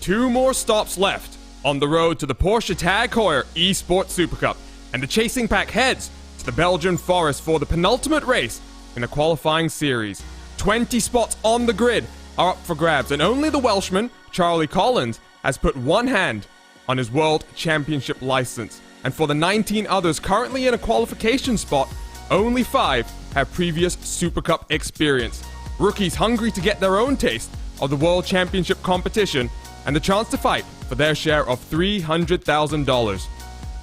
Two more stops left on the road to the Porsche Tag Heuer Esports Super Cup, and the chasing pack heads to the Belgian forest for the penultimate race in a qualifying series. 20 spots on the grid are up for grabs, and only the Welshman, Charlie Collins, has put one hand on his World Championship license. And for the 19 others currently in a qualification spot, only 5 have previous Super Cup experience. Rookies hungry to get their own taste of the World Championship competition and the chance to fight for their share of $300,000.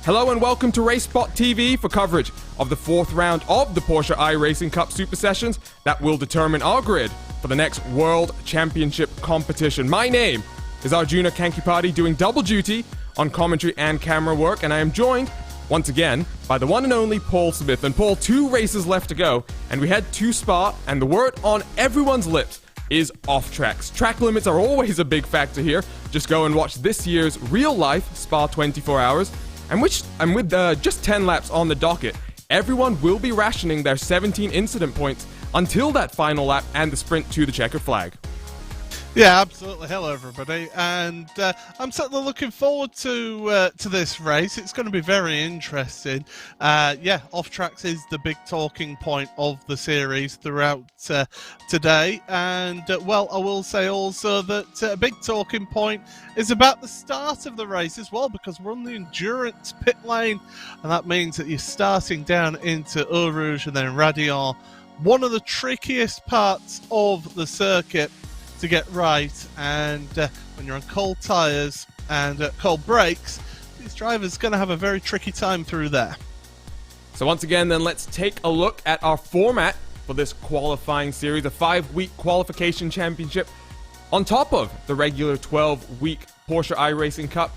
Hello and welcome to RaceSpotTV for coverage of the 4th round of the Porsche iRacing Cup Super Sessions that will determine our grid for the next World Championship competition. My name is Arjuna Kankipati, doing double duty on commentary and camera work, and I am joined once again by the one and only Paul Smith. And Paul, 2 races left to go, and we head to Spa, and the word on everyone's lips is off tracks. Track limits are always a big factor here. Just go and watch this year's real life Spa 24 hours, and with just 10 laps on the docket, everyone will be rationing their 17 incident points until that final lap and the sprint to the checkered flag. Yeah, absolutely. Hello, everybody, and I'm certainly looking forward to this race. It's going to be very interesting. Yeah, off tracks is the big talking point of the series throughout today, and well, I will say also that a big talking point is about the start of the race as well, because we're on the endurance pit lane, and that means that you're starting down into Eau Rouge and then Radion, one of the trickiest parts of the circuit to get right, and when you're on cold tyres and cold brakes, these drivers are going to have a very tricky time through there. So once again, then let's take a look at our format for this qualifying series, a 5-week qualification championship on top of the regular 12-week Porsche iRacing Cup.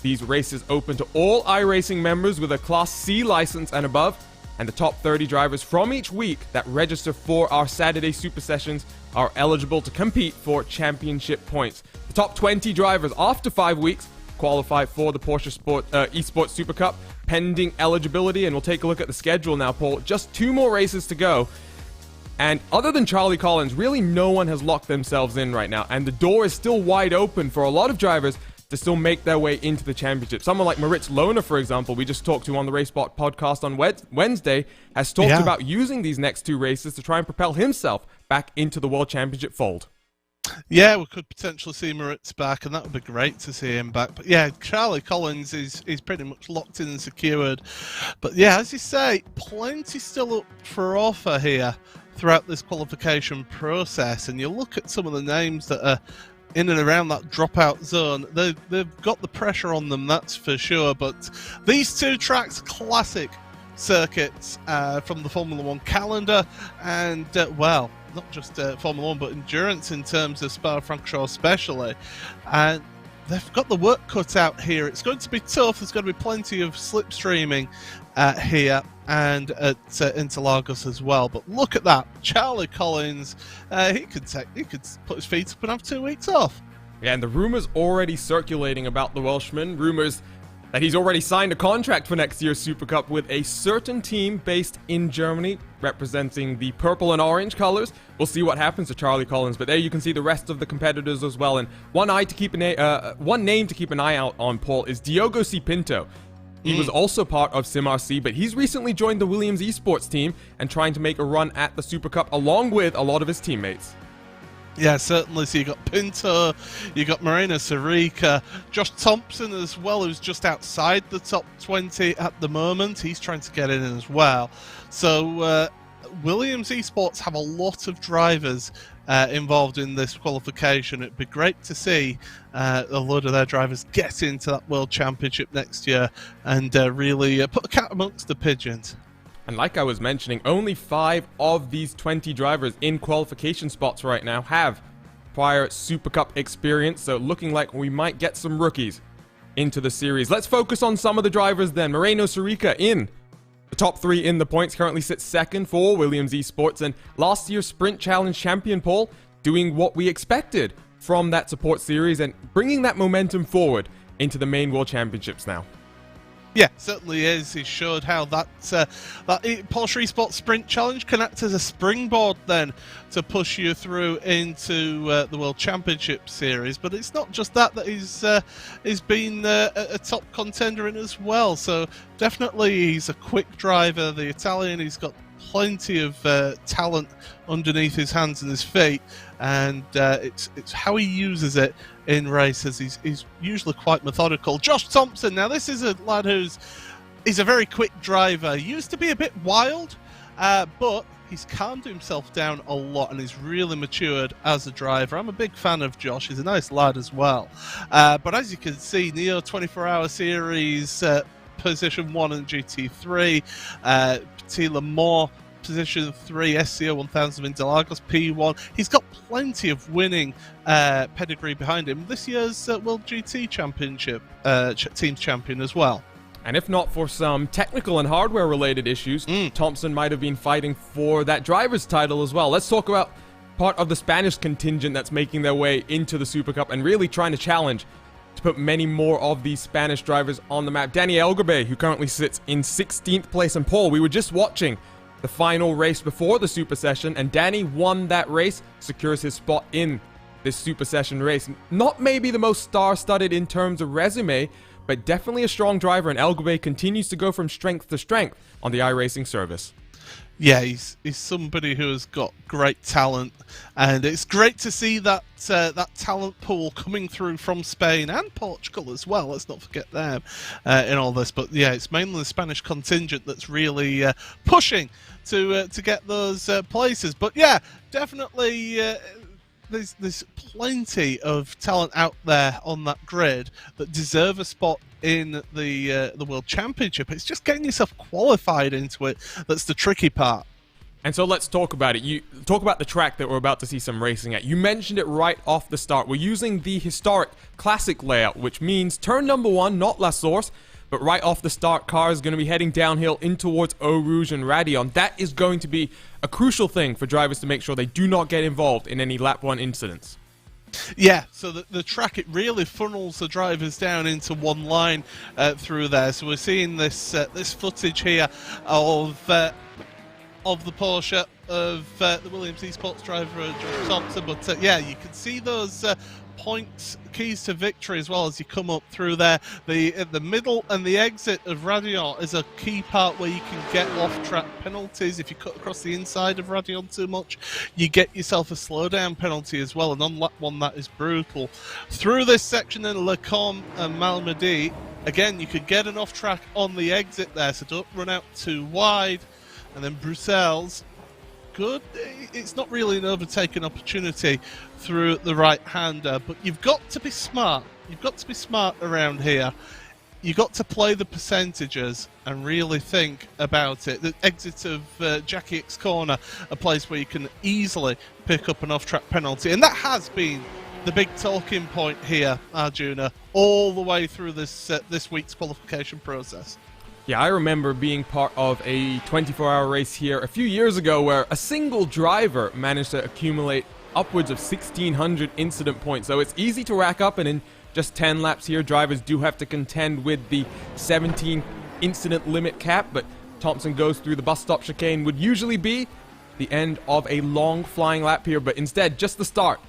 These races open to all iRacing members with a Class C license and above, and the top 30 drivers from each week that register for our Saturday Super Sessions are eligible to compete for championship points. The top 20 drivers after 5 weeks qualify for the Porsche Esports Super Cup, pending eligibility, and we'll take a look at the schedule now, Paul. Just 2 more races to go, and other than Charlie Collins, really no one has locked themselves in right now, and the door is still wide open for a lot of drivers to still make their way into the championship. Someone like Moritz Lohner, for example, we just talked to on the RaceSpot podcast on Wednesday, has talked about using these next 2 races to try and propel himself back into the World Championship fold. Yeah, we could potentially see Moritz back, and that would be great to see him back. But yeah, Charlie Collins is pretty much locked in and secured. But yeah, as you say, plenty still up for offer here throughout this qualification process. And you look at some of the names that are in and around that dropout zone, they've got the pressure on them, that's for sure. But these 2 tracks, classic circuits from the Formula 1 calendar, and well, not just Formula 1 but endurance in terms of Spa-Francorchamps especially, and they've got the work cut out here. It's going to be tough. There's going to be plenty of slipstreaming here and at Interlagos as well. But look at that, Charlie Collins. He could put his feet up and have 2 weeks off. Yeah, and the rumors already circulating about the Welshman. Rumors that he's already signed a contract for next year's Super Cup with a certain team based in Germany, representing the purple and orange colors. We'll see what happens to Charlie Collins, but there you can see the rest of the competitors as well. And one name to keep an eye out on, Paul, is Diogo C. Pinto. He was also part of SimRC, but he's recently joined the Williams Esports team and trying to make a run at the Super Cup along with a lot of his teammates. Yeah, certainly. So you got Pinto, you got Moreno Sarica, Josh Thompson as well, who's just outside the top 20 at the moment. He's trying to get in as well. So Williams Esports have a lot of drivers involved in this qualification. It'd be great to see a load of their drivers get into that World Championship next year and really put the cat amongst the pigeons. And like I was mentioning, only 5 of these 20 drivers in qualification spots right now have prior Super Cup experience, so looking like we might get some rookies into the series. Let's focus on some of the drivers then. Moreno Sarica in the top 3 in the points, currently sits second for Williams Esports, and last year's Sprint Challenge champion, Paul, doing what we expected from that support series and bringing that momentum forward into the main World Championships now. Yeah, certainly is. He showed how that Porsche Esports Sprint Challenge can act as a springboard then to push you through into the World Championship Series. But it's not just that he's been a top contender in as well. So definitely he's a quick driver, the Italian. He's got plenty of talent underneath his hands and his feet, and it's how he uses it in races. He's usually quite methodical. Josh Thompson, now this is a lad he's a very quick driver. He used to be a bit wild, but he's calmed himself down a lot and he's really matured as a driver. I'm a big fan of Josh. He's a nice lad as well. But as you can see, Neo 24-hour series, position 1 in GT3, Petit Le Mans position 3, SCO 1000 of Interlagos P1. He's got plenty of winning pedigree behind him. This year's World GT Championship teams champion as well. And if not for some technical and hardware related issues, Thompson might have been fighting for that driver's title as well. Let's talk about part of the Spanish contingent that's making their way into the Super Cup and really trying to challenge to put many more of these Spanish drivers on the map. Danny Elgarbe, who currently sits in 16th place. And Paul, we were just watching the final race before the Super Session, and Danny won that race, secures his spot in this Super Session race. Not maybe the most star-studded in terms of resume, but definitely a strong driver, and Elgarbe continues to go from strength to strength on the iRacing service. Yeah, he's somebody who has got great talent, and it's great to see that that talent pool coming through from Spain and Portugal as well. Let's not forget them in all this. But yeah, it's mainly the Spanish contingent that's really pushing to get those places. But yeah, definitely. There's plenty of talent out there on that grid that deserve a spot in the World Championship. It's just getting yourself qualified into it that's the tricky part. And so let's talk about it. You talk about the track that we're about to see some racing at. You mentioned it right off the start. We're using the historic classic layout, which means turn number 1, not La Source, but right off the start, car is going to be heading downhill in towards Eau Rouge and Radion. That is going to be a crucial thing for drivers to make sure they do not get involved in any lap 1 incidents. Yeah, so the track, it really funnels the drivers down into one line through there. So we're seeing this this footage here of the Porsche of the Williams Esports driver Josh Thompson. But yeah, you can see those points, keys to victory as well as you come up through there. The middle and the exit of Radion is a key part where you can get off-track penalties. If you cut across the inside of Radion too much, you get yourself a slowdown penalty as well, and on lap 1 that is brutal. Through this section in Le Combe and Malmedy, again, you could get an off-track on the exit there, so don't run out too wide. And then Bruxelles, good. It's not really an overtaken opportunity through the right-hander, but you've got to be smart. You've got to be smart around here. You've got to play the percentages and really think about it. The exit of Jackie X Corner, a place where you can easily pick up an off-track penalty, and that has been the big talking point here, Arjuna, all the way through this week's qualification process. Yeah, I remember being part of a 24-hour race here a few years ago where a single driver managed to accumulate upwards of 1,600 incident points. So it's easy to rack up, and in just 10 laps here, drivers do have to contend with the 17 incident limit cap, but Thompson goes through the bus stop chicane. Would usually be the end of a long flying lap here, but instead just the start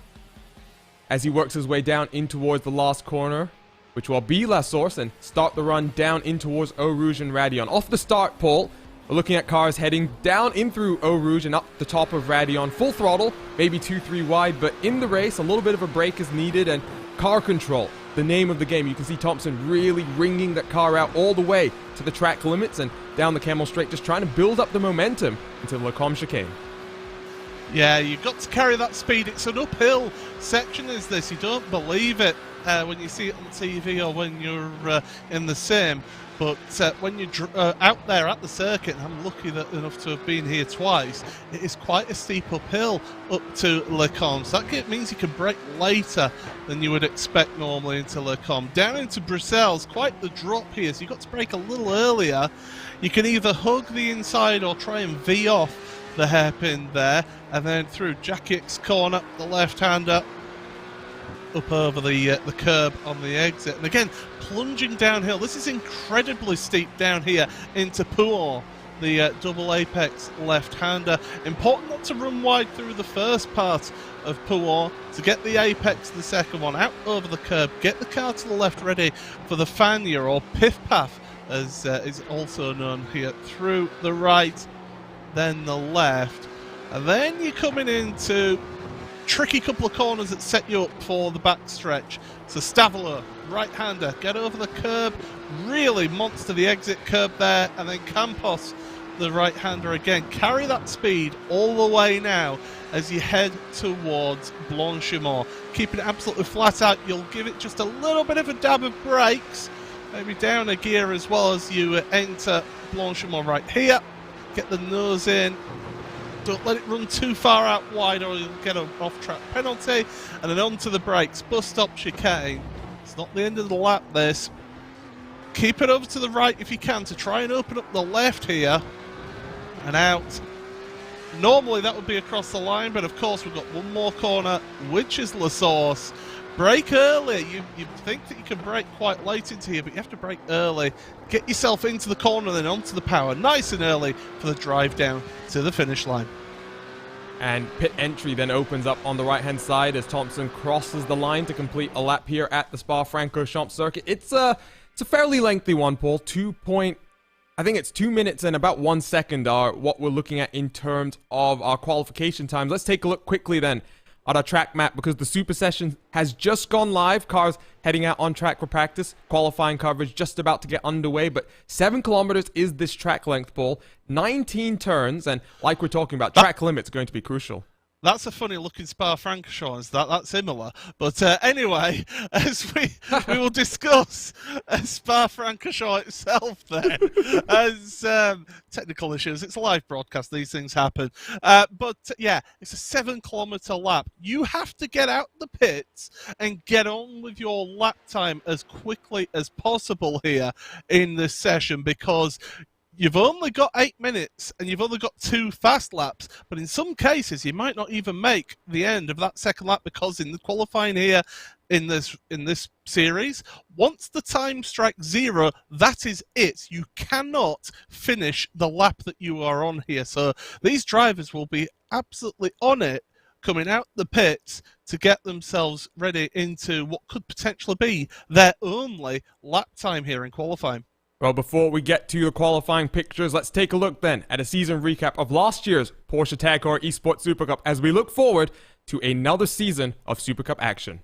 as he works his way down in towards the last corner, which will be La Source, and start the run down in towards Eau Rouge and Radion. Off the start, Paul, we're looking at cars heading down in through Eau Rouge and up the top of Radion. Full throttle, maybe 2-3 wide, but in the race, a little bit of a brake is needed, and car control, the name of the game. You can see Thompson really ringing that car out all the way to the track limits and down the Camel Straight, just trying to build up the momentum into the Le Combe chicane. Yeah, you've got to carry that speed. It's an uphill section, is this. You don't believe it when you see it on TV or when you're in the sim. But when you're out there at the circuit, and I'm lucky enough to have been here twice, it is quite a steep uphill up to Le Combe. So that means you can brake later than you would expect normally into Le Combe. Down into Bruxelles, quite the drop here, so you've got to brake a little earlier. You can either hug the inside or try and V off the hairpin there, and then through Jackie's corner, the left-hander, up over the curb on the exit. And again, plunging downhill. This is incredibly steep down here into Pouhon, the double apex left-hander. Important not to run wide through the first part of Pouhon to get the apex the second one out over the curb. Get the car to the left ready for the Fania, or Piff Paff as is also known here, through the right, then the left. And then you're coming into tricky couple of corners that set you up for the backstretch. So Stavolo, right-hander, get over the curb, really monster the exit curb there, and then Campos, the right-hander again. Carry that speed all the way now as you head towards Blanchimont. Keeping it absolutely flat out, you'll give it just a little bit of a dab of brakes, maybe down a gear as well as you enter Blanchimont right here. Get the nose in. Don't let it run too far out wide or you'll get an off-track penalty. And then onto the brakes. Bus stop chicane. It's not the end of the lap, this. Keep it over to the right if you can to try and open up the left here. And out. Normally that would be across the line, but of course we've got one more corner, which is La Source. Brake early. You think that you can brake quite late into here, but you have to brake early. Get yourself into the corner, then onto the power, nice and early for the drive down to the finish line. And pit entry then opens up on the right-hand side as Thompson crosses the line to complete a lap here at the Spa-Francorchamps circuit. It's a fairly lengthy one, Paul. I think it's 2 minutes and about 1 second are what we're looking at in terms of our qualification times. Let's take a look quickly then at our track map, because the Super Session has just gone live. Cars heading out on track for practice. Qualifying coverage just about to get underway, but 7 kilometers is this track length, Paul. 19 turns, and like we're talking about, track limits going to be crucial. That's a funny looking Spa-Francorchamps, that's similar. But anyway, as we will discuss Spa-Francorchamps itself then, as technical issues, it's a live broadcast, these things happen. But yeah, it's a 7 kilometer lap. You have to get out the pits and get on with your lap time as quickly as possible here in this session, because you've only got 8 minutes and you've only got 2 fast laps, but in some cases you might not even make the end of that second lap, because in the qualifying here in this series, once the time strikes 0, that is it. You cannot finish the lap that you are on here. So these drivers will be absolutely on it coming out the pits to get themselves ready into what could potentially be their only lap time here in qualifying. Well, before we get to the qualifying pictures, let's take a look then at a season recap of last year's Porsche Tag Heuer Esports Super Cup as we look forward to another season of Super Cup action.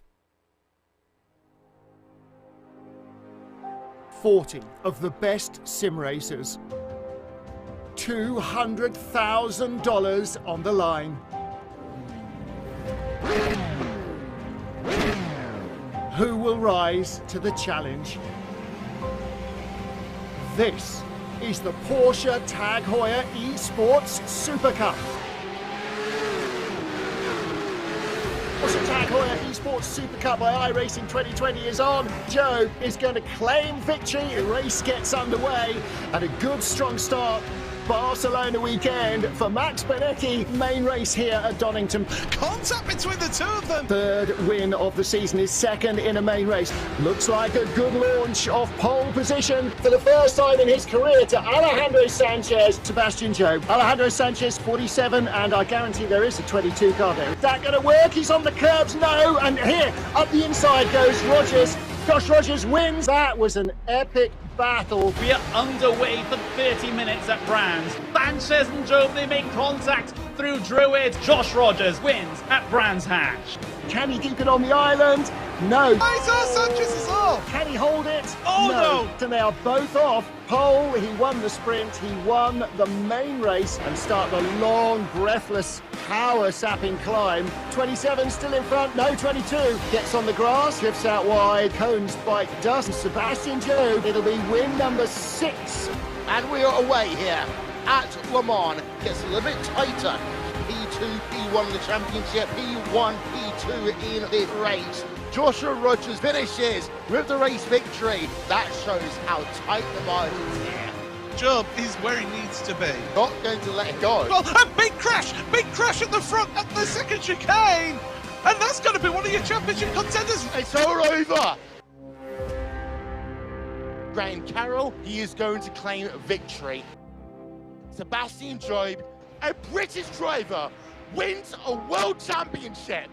40 of the best sim racers. $200,000 on the line. Who will rise to the challenge? This is the Porsche Tag Heuer Esports Super Cup. Porsche Tag Heuer Esports Super Cup by iRacing 2020 is on. Joe is going to claim victory. The race gets underway and a good strong start Barcelona weekend for Max Benecchi. Main race here at Donington. Contact between the two of them. Third win of the season, is second in a main race. Looks like a good launch off pole position for the first time in his career to Alejandro Sanchez. Sebastian Job. Alejandro Sanchez 47, and I guarantee there is a 22 car there. Is that going to work? He's on the curbs. No, and here up the inside goes Rogers. Josh Rogers wins. That was an epic battle. We are underway for 30 minutes at Brands. Sanchez and Job, they make contact through Druid. Josh Rogers wins at Brands Hatch. Can he keep it on the island? No. Sanchez is off. Can he hold it? Oh no. And they are both off. Pole, he won the sprint, he won the main race, and start the long, breathless, power-sapping climb. 27 still in front, no 22. Gets on the grass, drifts out wide. Cohen's bike does. Sebastian Job, it'll be win number 6. And we are away here at Le Mans. Gets a little bit tighter. P2, P1 in the championship, P1, P2 in the race. Joshua Rogers finishes with the race victory. That shows how tight the margins here. Job is where he needs to be. Not going to let it go. Well, a big crash at the front at the second chicane. And that's going to be one of your championship contenders. It's all over. Graham Carroll, he is going to claim victory. Sebastian Job, a British driver, wins a world championship.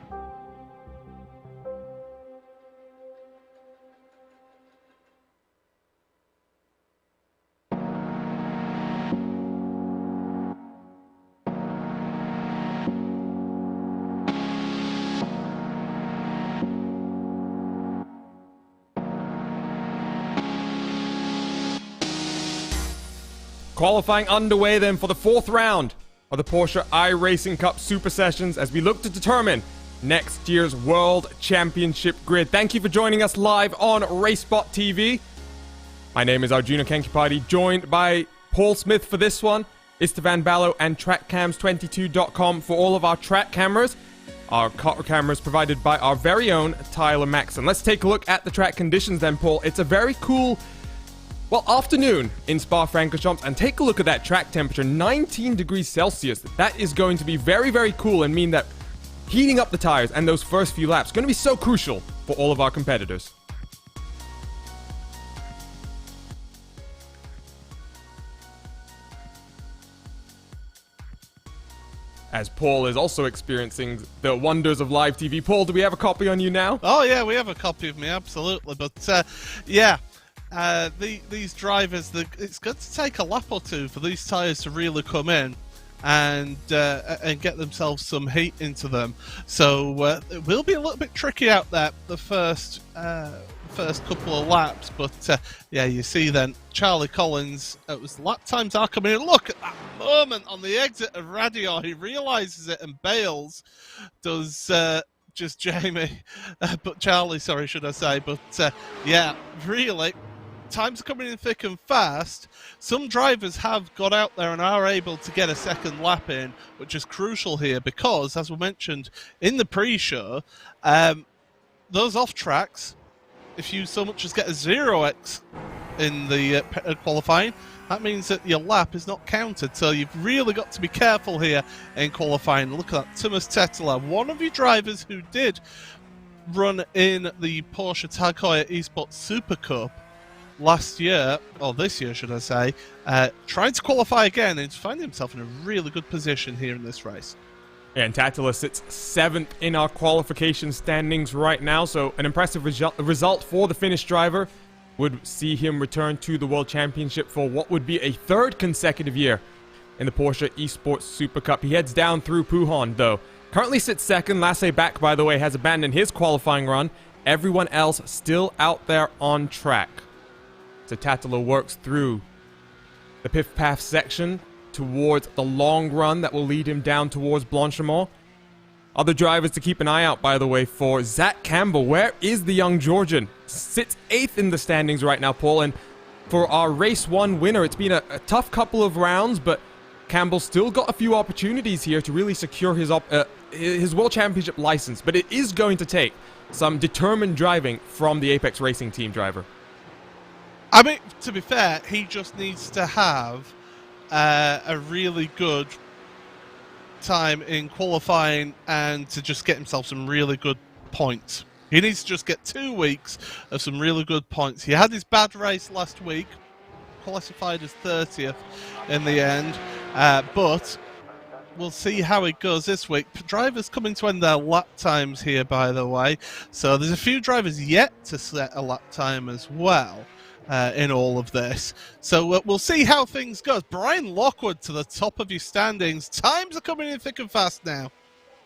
Qualifying underway then for the 4th round of the Porsche iRacing Cup Super Sessions as we look to determine next year's World Championship grid. Thank you for joining us live on RaceSpotTV. My name is Arjuna Kankipati, joined by Paul Smith for this one, Istvan Ballo, and TrackCams22.com for all of our track cameras. Our car cameras provided by our very own Tyler Maxson. Let's take a look at the track conditions then, Paul. It's a very cool, well, afternoon in Spa-Francorchamps, and take a look at that track temperature, 19 degrees Celsius. That is going to be very, very cool and mean that heating up the tires and those first few laps are going to be so crucial for all of our competitors. As Paul is also experiencing the wonders of live TV. Paul, do we have a copy on you now? Oh yeah, we have a copy of me, absolutely. But yeah. These drivers, it's going to take a lap or two for these tyres to really come in and get themselves some heat into them. So it will be a little bit tricky out there the first couple of laps. But yeah, you see then Charlie Collins, it was lap times are coming in. Look at that moment on the exit of Radior. He realises it and bails. Does just Jamie, but Charlie, sorry, should I say. But yeah, really, times are coming in thick and fast. Some drivers have got out there and are able to get a second lap in, which is crucial here because, as we mentioned in the pre-show, those off tracks, if you so much as get a 0x in the qualifying, that means that your lap is not counted. So you've really got to be careful here in qualifying. Look at that, Thomas Tetteler, one of your drivers who did run in the Porsche Tag Heuer Esports Super Cup last year, or this year should I say, trying to qualify again and finding himself in a really good position here in this race. And Tatula sits 7th in our qualification standings right now, so an impressive result for the Finnish driver would see him return to the World Championship for what would be a 3rd consecutive year in the Porsche Esports Super Cup. He heads down through Pujon, though. Currently sits 2nd. Lasse Back, by the way, has abandoned his qualifying run. Everyone else still out there on track. So Tatula works through the Piff Path section towards the long run that will lead him down towards Blanchimont. Other drivers to keep an eye out, by the way, for Zach Campbell. Where is the young Georgian? Sits 8th in the standings right now, Paul. And for our race 1 winner, it's been a tough couple of rounds, but Campbell still got a few opportunities here to really secure his World Championship license. But it is going to take some determined driving from the Apex Racing team driver. I mean, to be fair, he just needs to have a really good time in qualifying and to just get himself some really good points. He needs to just get 2 weeks of some really good points. He had his bad race last week, classified as 30th in the end, but we'll see how it goes this week. Drivers coming to end their lap times here, by the way, so there's a few drivers yet to set a lap time as well in all of this. So we'll see how things go. Brian Lockwood to the top of your standings. Times are coming in thick and fast now.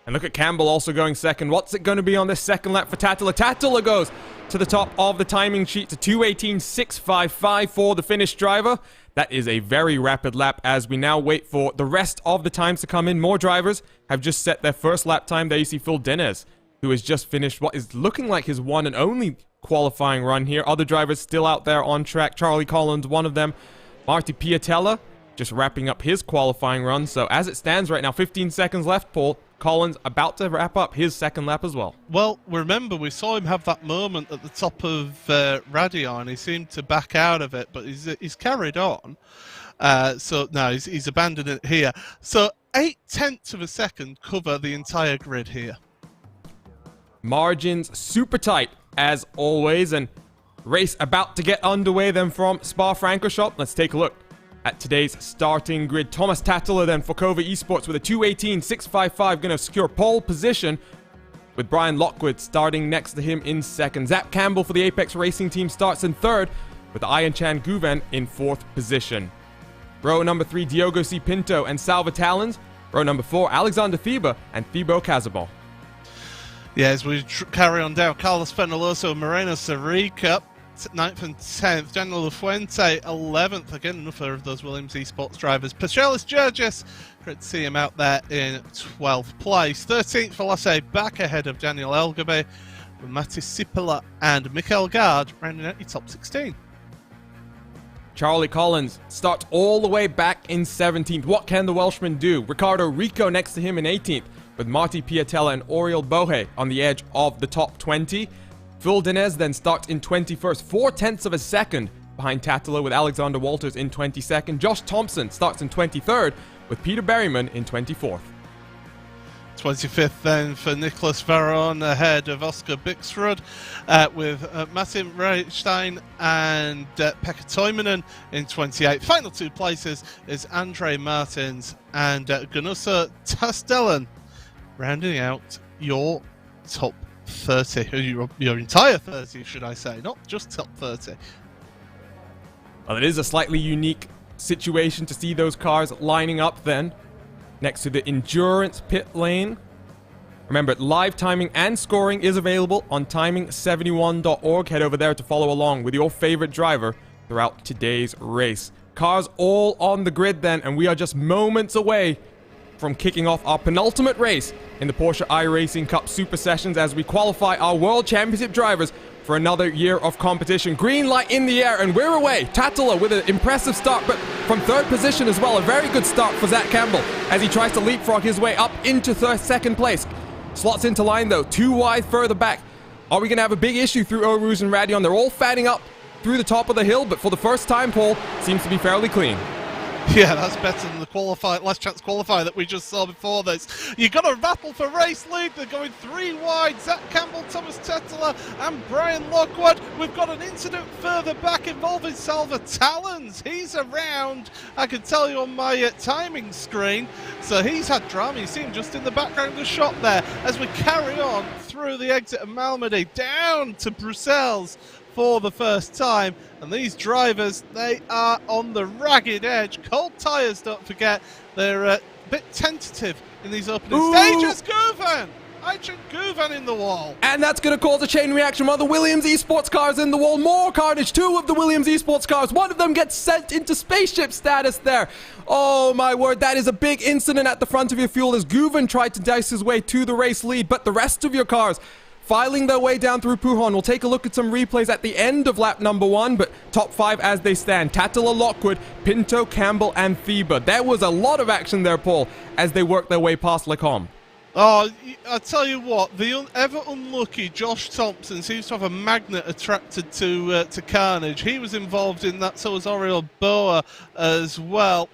And look at Campbell also going second. What's it going to be on this second lap for Tattler? Tattler goes to the top of the timing sheet to 2:18.655 for the Finnish driver. That is a very rapid lap as we now wait for the rest of the times to come in. More drivers have just set their first lap time. There you see Phil Denez, who has just finished what is looking like his one and only qualifying run here. Other drivers still out there on track. Charlie Collins, one of them. Marty Piatella just wrapping up his qualifying run. So as it stands right now, 15 seconds left, Paul. Collins about to wrap up his second lap as well. Well, remember, we saw him have that moment at the top of Radion. He seemed to back out of it, but he's carried on. So no, he's abandoned it here. So 0.8 of a second cover the entire grid here. Margins super tight as always, and race about to get underway then from Spa-Francorchamps. Let's take a look at today's starting grid. Thomas Tattler then for Kova Esports with a 2:18.655, going to secure pole position, with Brian Lockwood starting next to him in second. Zach Campbell for the Apex Racing team starts in third, with Ian Chan Guven in fourth position. Row number 3, Diogo C. Pinto and Salva Talons. Row number 4, Alexander Theba and Thibaut Casabon. Yeah, as we carry on down, Carlos Fenoloso, Moreno Sarica, 9th and 10th, Daniel Lafuente 11th, again another of those Williams Esports drivers. Pachelis Georges, great to see him out there in 12th place. 13th for Lasse, back ahead of Daniel Elgabe, with Matis Sipila and Mikael Gard rounding out your top 16. Charlie Collins starts all the way back in 17th. What can the Welshman do? Ricardo Rico next to him in 18th, with Marty Piatella and Oriol Bohe on the edge of the top 20. Phil Denez then starts in 21st, 0.4 of a second behind Tattler, with Alexander Walters in 22nd. Josh Thompson starts in 23rd, with Peter Berryman in 24th. 25th then for Nicholas Varon ahead of Oscar Bixrud, with Martin Reichstein and Pekka Toivonen in 28th. Final 2 places is Andre Martins and Gunusa Tastellan, rounding out your top 30, your entire 30, should I say, not just top 30. Well, it is a slightly unique situation to see those cars lining up then next to the endurance pit lane. Remember, live timing and scoring is available on timing71.org. Head over there to follow along with your favorite driver throughout today's race. Cars all on the grid then, and we are just moments away from kicking off our penultimate race in the Porsche iRacing Cup Super Sessions as we qualify our World Championship drivers for another year of competition. Green light in the air, and we're away. Tattler with an impressive start, but from third position as well. A very good start for Zach Campbell as he tries to leapfrog his way up into second place. Slots into line though, too wide further back. Are we going to have a big issue through Eau Rouge and Radion? They're all fatting up through the top of the hill, but for the first time, Paul, seems to be fairly clean. Yeah, that's better than the last chance qualifier that we just saw before this. You've got a battle for race lead. They're going 3 wide. Zach Campbell, Thomas Tattler and Brian Lockwood. We've got an incident further back involving Salva Talons. He's around, I can tell you on my timing screen. So he's had drama. You see him just in the background of the shot there as we carry on through the exit of Malmedy down to Brussels for the first time. And these drivers, they are on the ragged edge. Cold tyres, don't forget. They're a bit tentative in these opening stages. Guven! Aichin Guven in the wall. And that's going to cause a chain reaction. One of the Williams Esports cars in the wall. More carnage. 2 of the Williams Esports cars. One of them gets sent into spaceship status there. Oh my word, that is a big incident at the front of your fuel as Guven tried to dice his way to the race lead. But the rest of your cars filing their way down through Pujon. We'll take a look at some replays at the end of lap number 1, but top 5 as they stand. Tattler, Lockwood, Pinto, Campbell, and Theba. There was a lot of action there, Paul, as they worked their way past Lecombe. Oh, I tell you what, the ever unlucky Josh Thompson seems to have a magnet attracted to carnage. He was involved in that, so was Oriol Boa as well.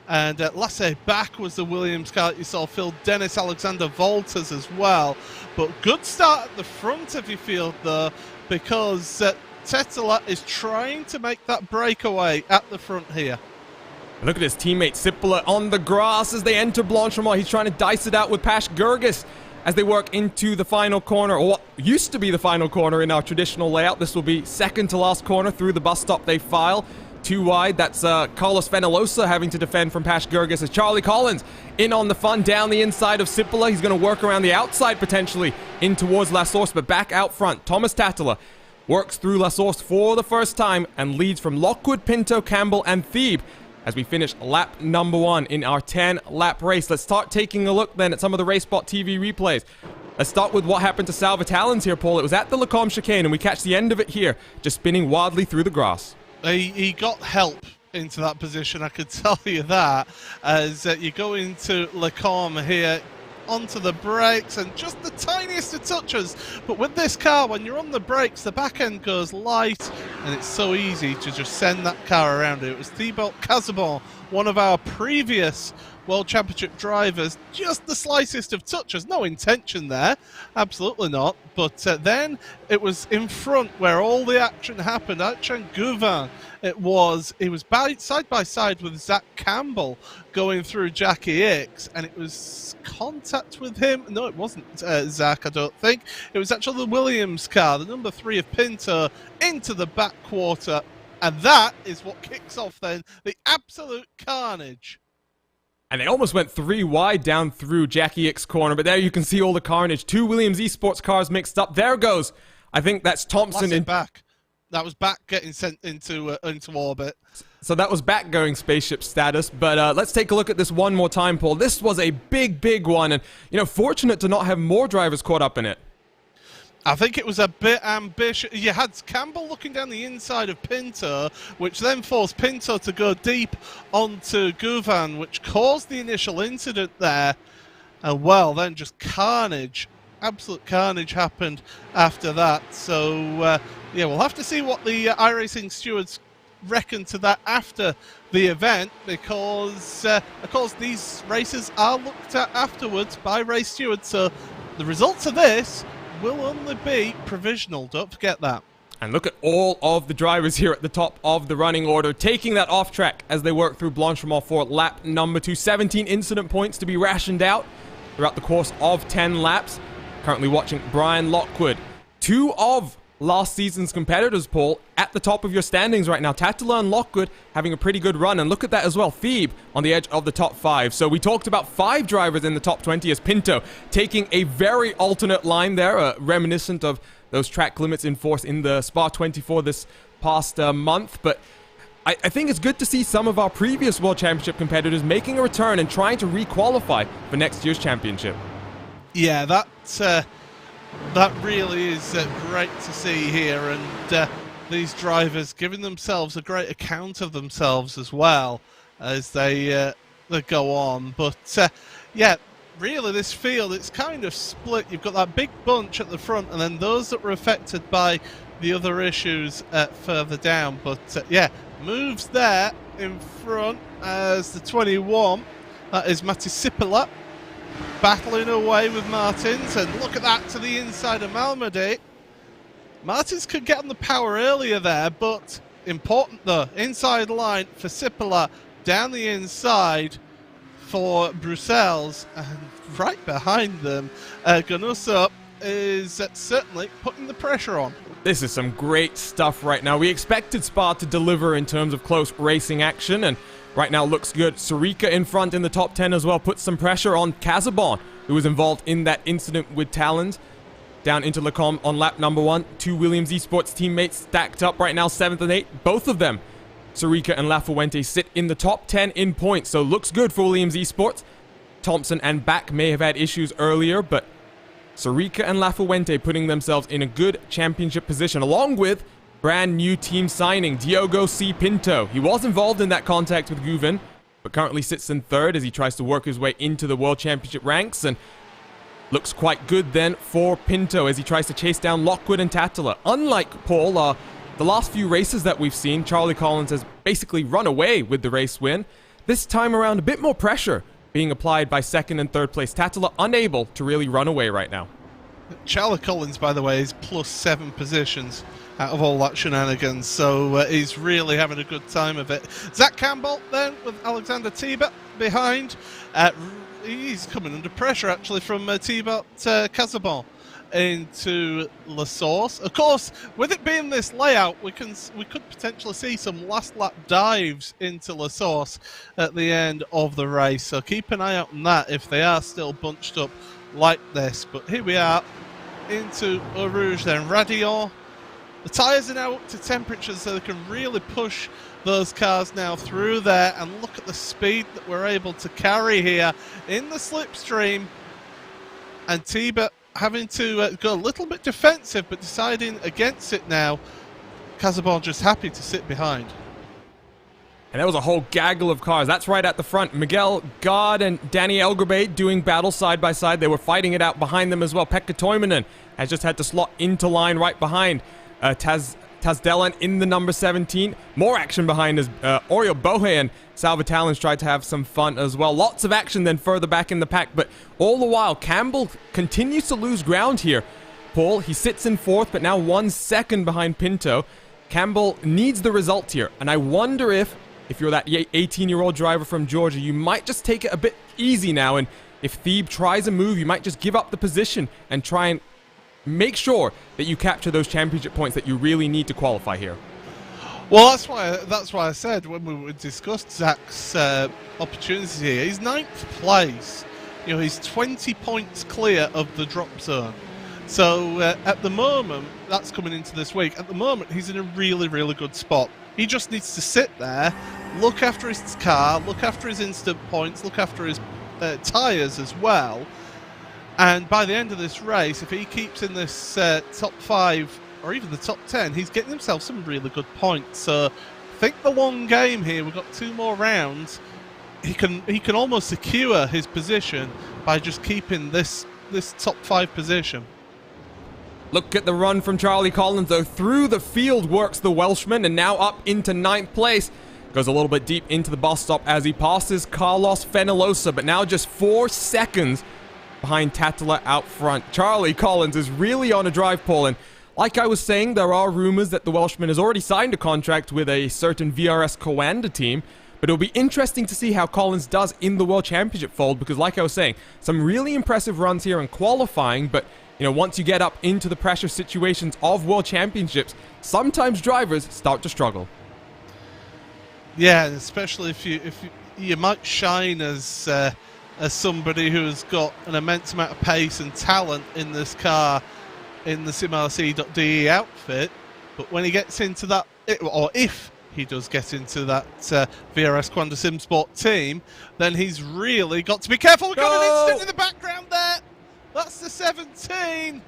And Lasse Bach was the Williams car that you saw. Phil Dennis, Alexander Volters as well. But good start at the front of your field, though, because Tettala is trying to make that breakaway at the front here. Look at his teammate Sippola on the grass as they enter Blanchimont. He's trying to dice it out with Pash Gergis as they work into the final corner, or what used to be the final corner in our traditional layout. This will be second to last corner through the bus stop they file. Too wide. That's Carlos Fenalosa having to defend from Pash Gergis as Charlie Collins in on the fun down the inside of Sippola. He's going to work around the outside potentially in towards La Source, but back out front. Thomas Tattala works through La Source for the first time and leads from Lockwood, Pinto, Campbell, and Thebe as we finish lap number 1 in our 10-lap race. Let's start taking a look then at some of the RaceSpotTV replays. Let's start with what happened to Sal Vitalins here, Paul. It was at the Lacombe chicane, and we catch the end of it here, just spinning wildly through the grass. He got help into that position, I could tell you that, as you go into Lacombe here, onto the brakes, and just the tiniest of touches. But with this car, when you're on the brakes, the back end goes light, and it's so easy to just send that car around. It was Thibault Casabon, one of our previous World Championship drivers, just the slightest of touches. No intention there, absolutely not. But then it was in front where all the action happened. At Changouvin, he was side by side with Zach Campbell going through Jackie Hicks, and it was contact with him. No, it wasn't Zach, I don't think. It was actually the Williams car, the number 3 of Pinto, into the back quarter. And that is what kicks off then the absolute carnage. And they almost went 3 wide down through Jackie Hicks' corner, but there you can see all the carnage. 2 Williams Esports cars mixed up. There goes. I think that's Thompson in back. That was back getting sent into orbit. So that was back going spaceship status. But let's take a look at this one more time, Paul. This was a big one, and fortunate to not have more drivers caught up in it. I think it was a bit ambitious. You had Campbell looking down the inside of Pinto, which then forced Pinto to go deep onto Gouvin, which caused the initial incident there. And well, then just carnage, absolute carnage happened after that. So, yeah, we'll have to see what the iRacing stewards reckon to that after the event, because, of course, these races are looked at afterwards by race stewards. So the results of this will only be provisional, don't forget that. And look at all of the drivers here at the top of the running order, taking that off track as they work through Blanchimont for lap number 2. 17 incident points to be rationed out throughout the course of 10 laps. Currently watching Brian Lockwood. 2 of last season's competitors, Paul, at the top of your standings right now. Tattala and Lockwood having a pretty good run. And look at that as well. Thebe on the edge of the top 5. So we talked about 5 drivers in the top 20 as Pinto taking a very alternate line there, reminiscent of those track limits in force in the Spa-24 this past month. But I think it's good to see some of our previous World Championship competitors making a return and trying to re-qualify for next year's championship. Yeah, that really is great to see here, and these drivers giving themselves a great account of themselves as well as they go on. But yeah, really this field, it's kind of split. You've got that big bunch at the front, and then those that were affected by the other issues further down. But yeah, moves there in front as the 21. That is Matti Sippola, battling away with Martins, and look at that to the inside of Malmedy. Martins could get on the power earlier there, but important though, inside line for Sippola, down the inside for Bruxelles, and right behind them, Ganuso is certainly putting the pressure on. This is some great stuff right now. We expected Spa to deliver in terms of close racing action, and right now looks good. Sarika in front in the top 10 as well. Puts some pressure on Casabon, who was involved in that incident with Talons. Down into Lacombe on lap number 1. 2 Williams Esports teammates stacked up right now, 7th and 8th. Both of them, Sarika and Lafuente, sit in the top 10 in points. So looks good for Williams Esports. Thompson and Back may have had issues earlier, but Sarika and Lafuente putting themselves in a good championship position, along with brand new team signing, Diogo C. Pinto. He was involved in that contact with Gouvin, but currently sits in 3rd as he tries to work his way into the World Championship ranks, and looks quite good then for Pinto as he tries to chase down Lockwood and Tattala. Unlike Paul, the last few races that we've seen, Charlie Collins has basically run away with the race win. this time around, a bit more pressure being applied by second and third place. Tattler unable to really run away right now. Charlie Collins, by the way, is +7 positions out of all that shenanigans, so he's really having a good time of it. Zach Campbell then with Alexander Thiebert behind. He's coming under pressure actually from Thiebert Casabon into La Source. Of course, with it being this layout, we could potentially see some last lap dives into La Source at the end of the race, so keep an eye out on that if they are still bunched up like this. But here we are into Eau Rouge then. Radion, the tyres are now up to temperature, so they can really push those cars now through there, and look at the speed that we're able to carry here in the slipstream. And Thiebert having to go a little bit defensive, but deciding against it now. Casabon just happy to sit behind. And there was a whole gaggle of cars. That's right at the front. Miguel God and Danny Elgerbay doing battle side by side. They were fighting it out behind them as well. Pekka Toivonen has just had to slot into line right behind Tasdelen in the number 17. More action behind us. Oriol Bohe and Salva Talens tried to have some fun as well. Lots of action then further back in the pack. But all the while, Campbell continues to lose ground here. Paul, he sits in fourth, but now 1 second behind Pinto. Campbell needs the result here. And I wonder if you're that 18-year-old driver from Georgia, you might just take it a bit easy now. And if Thieb tries a move, you might just give up the position and try and make sure that you capture those championship points that you really need to qualify here. Well, that's why I said when we discussed Zach's opportunities here, he's 9th place. You know, he's 20 points clear of the drop zone. So at the moment, that's coming into this week. At the moment, he's in a really, really good spot. He just needs to sit there, look after his car, look after his instant points, look after his tyres as well. And by the end of this race, if he keeps in this top 5 or even the top 10, he's getting himself some really good points. So think the long game here. We've got 2 more rounds. He can almost secure his position by just keeping this top 5 position. Look at the run from Charlie Collins, though. Through the field works the Welshman, and now up into 9th place. Goes a little bit deep into the bus stop as he passes Carlos Fenellosa, but now just 4 seconds behind Tattler out front. Charlie Collins is really on a drive, Paul, and like I was saying, there are rumors that the Welshman has already signed a contract with a certain VRS Coanda team, but it'll be interesting to see how Collins does in the World Championship fold, because like I was saying, some really impressive runs here in qualifying, but you know, once you get up into the pressure situations of World Championships, sometimes drivers start to struggle. Yeah, especially if you might shine as somebody who has got an immense amount of pace and talent in this car in the SimRC.de outfit, but when he gets into that, or if he does get into that VRS Coanda Sim Sport team, then he's really got to be careful. We've got an incident in the background there. That's the 17.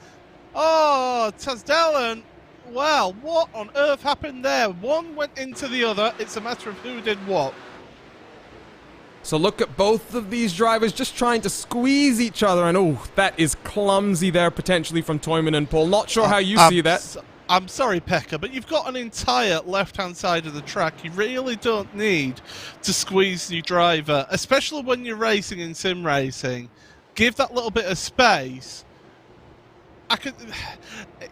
Oh, Tasdelen. Well, what on earth happened there? One went into the other. It's a matter of who did what. So look at both of these drivers just trying to squeeze each other, and oh, that is clumsy there potentially from Toyman and Paul. Not sure how you see that. I'm sorry, Pekka, but you've got an entire left-hand side of the track. You really don't need to squeeze your driver, especially when you're racing in sim racing. Give that little bit of space.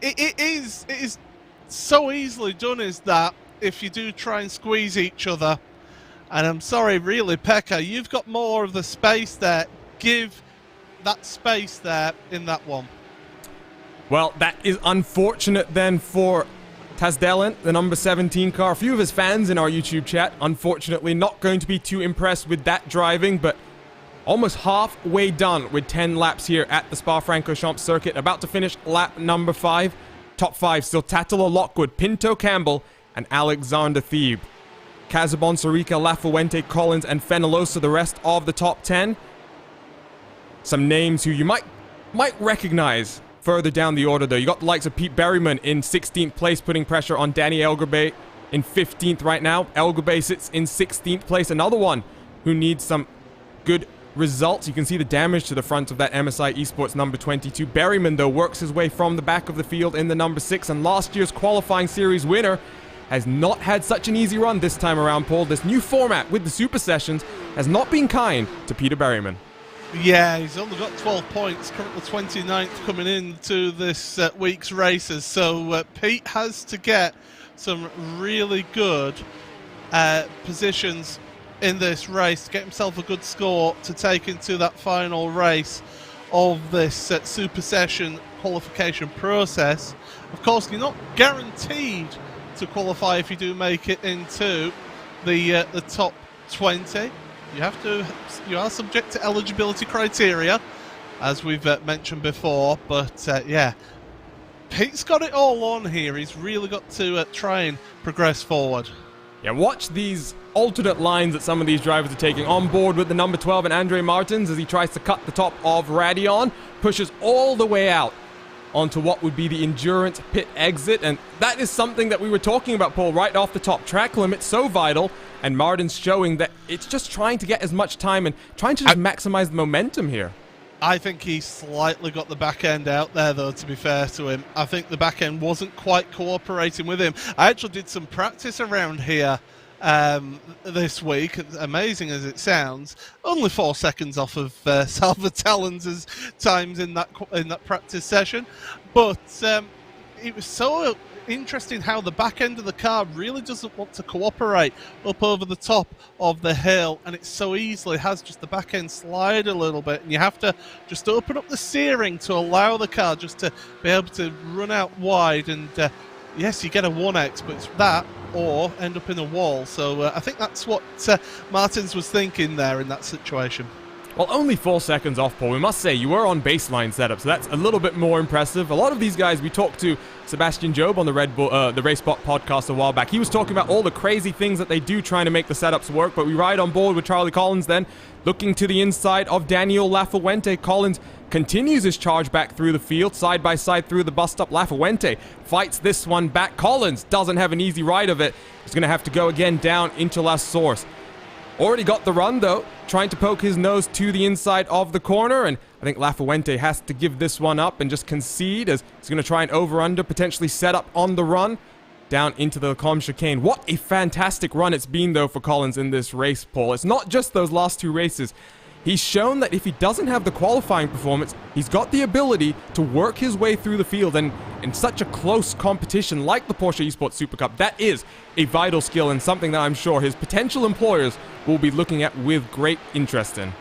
It is so easily done as that if you do try and squeeze each other. And I'm sorry, really, Pekka, you've got more of the space there. Give that space there in that one. Well, that is unfortunate then for Tasdelen, the number 17 car. A few of his fans in our YouTube chat, unfortunately, not going to be too impressed with that driving, but almost halfway done with 10 laps here at the Spa-Francorchamps circuit. About to finish lap number 5. Top 5 still Tattler, Lockwood, Pinto, Campbell, and Alexander Thieb. Casabon, Sorica, Lafuente, Collins, and Fenellosa, the rest of the top 10. Some names who you might recognize further down the order, though. You got the likes of Pete Berryman in 16th place, putting pressure on Danny Elgerbay in 15th right now. Elgerbay sits in 16th place. Another one who needs some good results. You can see the damage to the front of that MSI Esports number 22. Berryman, though, works his way from the back of the field in the number 6, and last year's qualifying series winner has not had such an easy run this time around, Paul. This new format with the Super Sessions has not been kind to Peter Berryman. Yeah, he's only got 12 points, currently 29th coming into this week's races. So Pete has to get some really good positions in this race to get himself a good score to take into that final race of this Super Session qualification process. Of course, you're not guaranteed to qualify if you do make it into the top 20. You are subject to eligibility criteria, as we've mentioned before. But yeah, Pete's got it all on here. He's really got to try and progress forward. Yeah, watch these alternate lines that some of these drivers are taking. On board with the number 12 and Andre Martins as he tries to cut the top of Radion, pushes all the way out onto what would be the endurance pit exit. And that is something that we were talking about, Paul, right off the top. Track limit, so vital. And Martin's showing that it's just trying to get as much time and trying to just maximize the momentum here. I think he slightly got the back end out there, though, to be fair to him. I think the back end wasn't quite cooperating with him. I actually did some practice around here this week, amazing as it sounds. Only 4 seconds off of Salva Talens' times in that practice session. But it was so interesting how the back end of the car really doesn't want to cooperate up over the top of the hill, and it so easily has just the back end slide a little bit, and you have to just open up the steering to allow the car just to be able to run out wide. And yes, you get a 1x, but it's that or end up in a wall. So I think that's what Martins was thinking there in that situation. Well, only 4 seconds off, Paul. We must say, you were on baseline setup, so that's a little bit more impressive. A lot of these guys, we talked to Sebastian Job on the the RaceSpot podcast a while back. He was talking about all the crazy things that they do trying to make the setups work, but we ride on board with Charlie Collins then, looking to the inside of Daniel Lafuente. Collins continues his charge back through the field, side by side through the bus stop. Lafuente fights this one back. Collins doesn't have an easy ride of it. He's going to have to go again down into La Source. Already got the run, though, trying to poke his nose to the inside of the corner, and I think Lafuente has to give this one up and just concede as he's going to try and over-under, potentially set up on the run down into the Lecombe chicane. What a fantastic run it's been, though, for Collins in this race, Paul. It's not just those last 2 races. He's shown that if he doesn't have the qualifying performance, he's got the ability to work his way through the field, and in such a close competition like the Porsche Esports Super Cup, that is a vital skill and something that I'm sure his potential employers will be looking at with great interest in.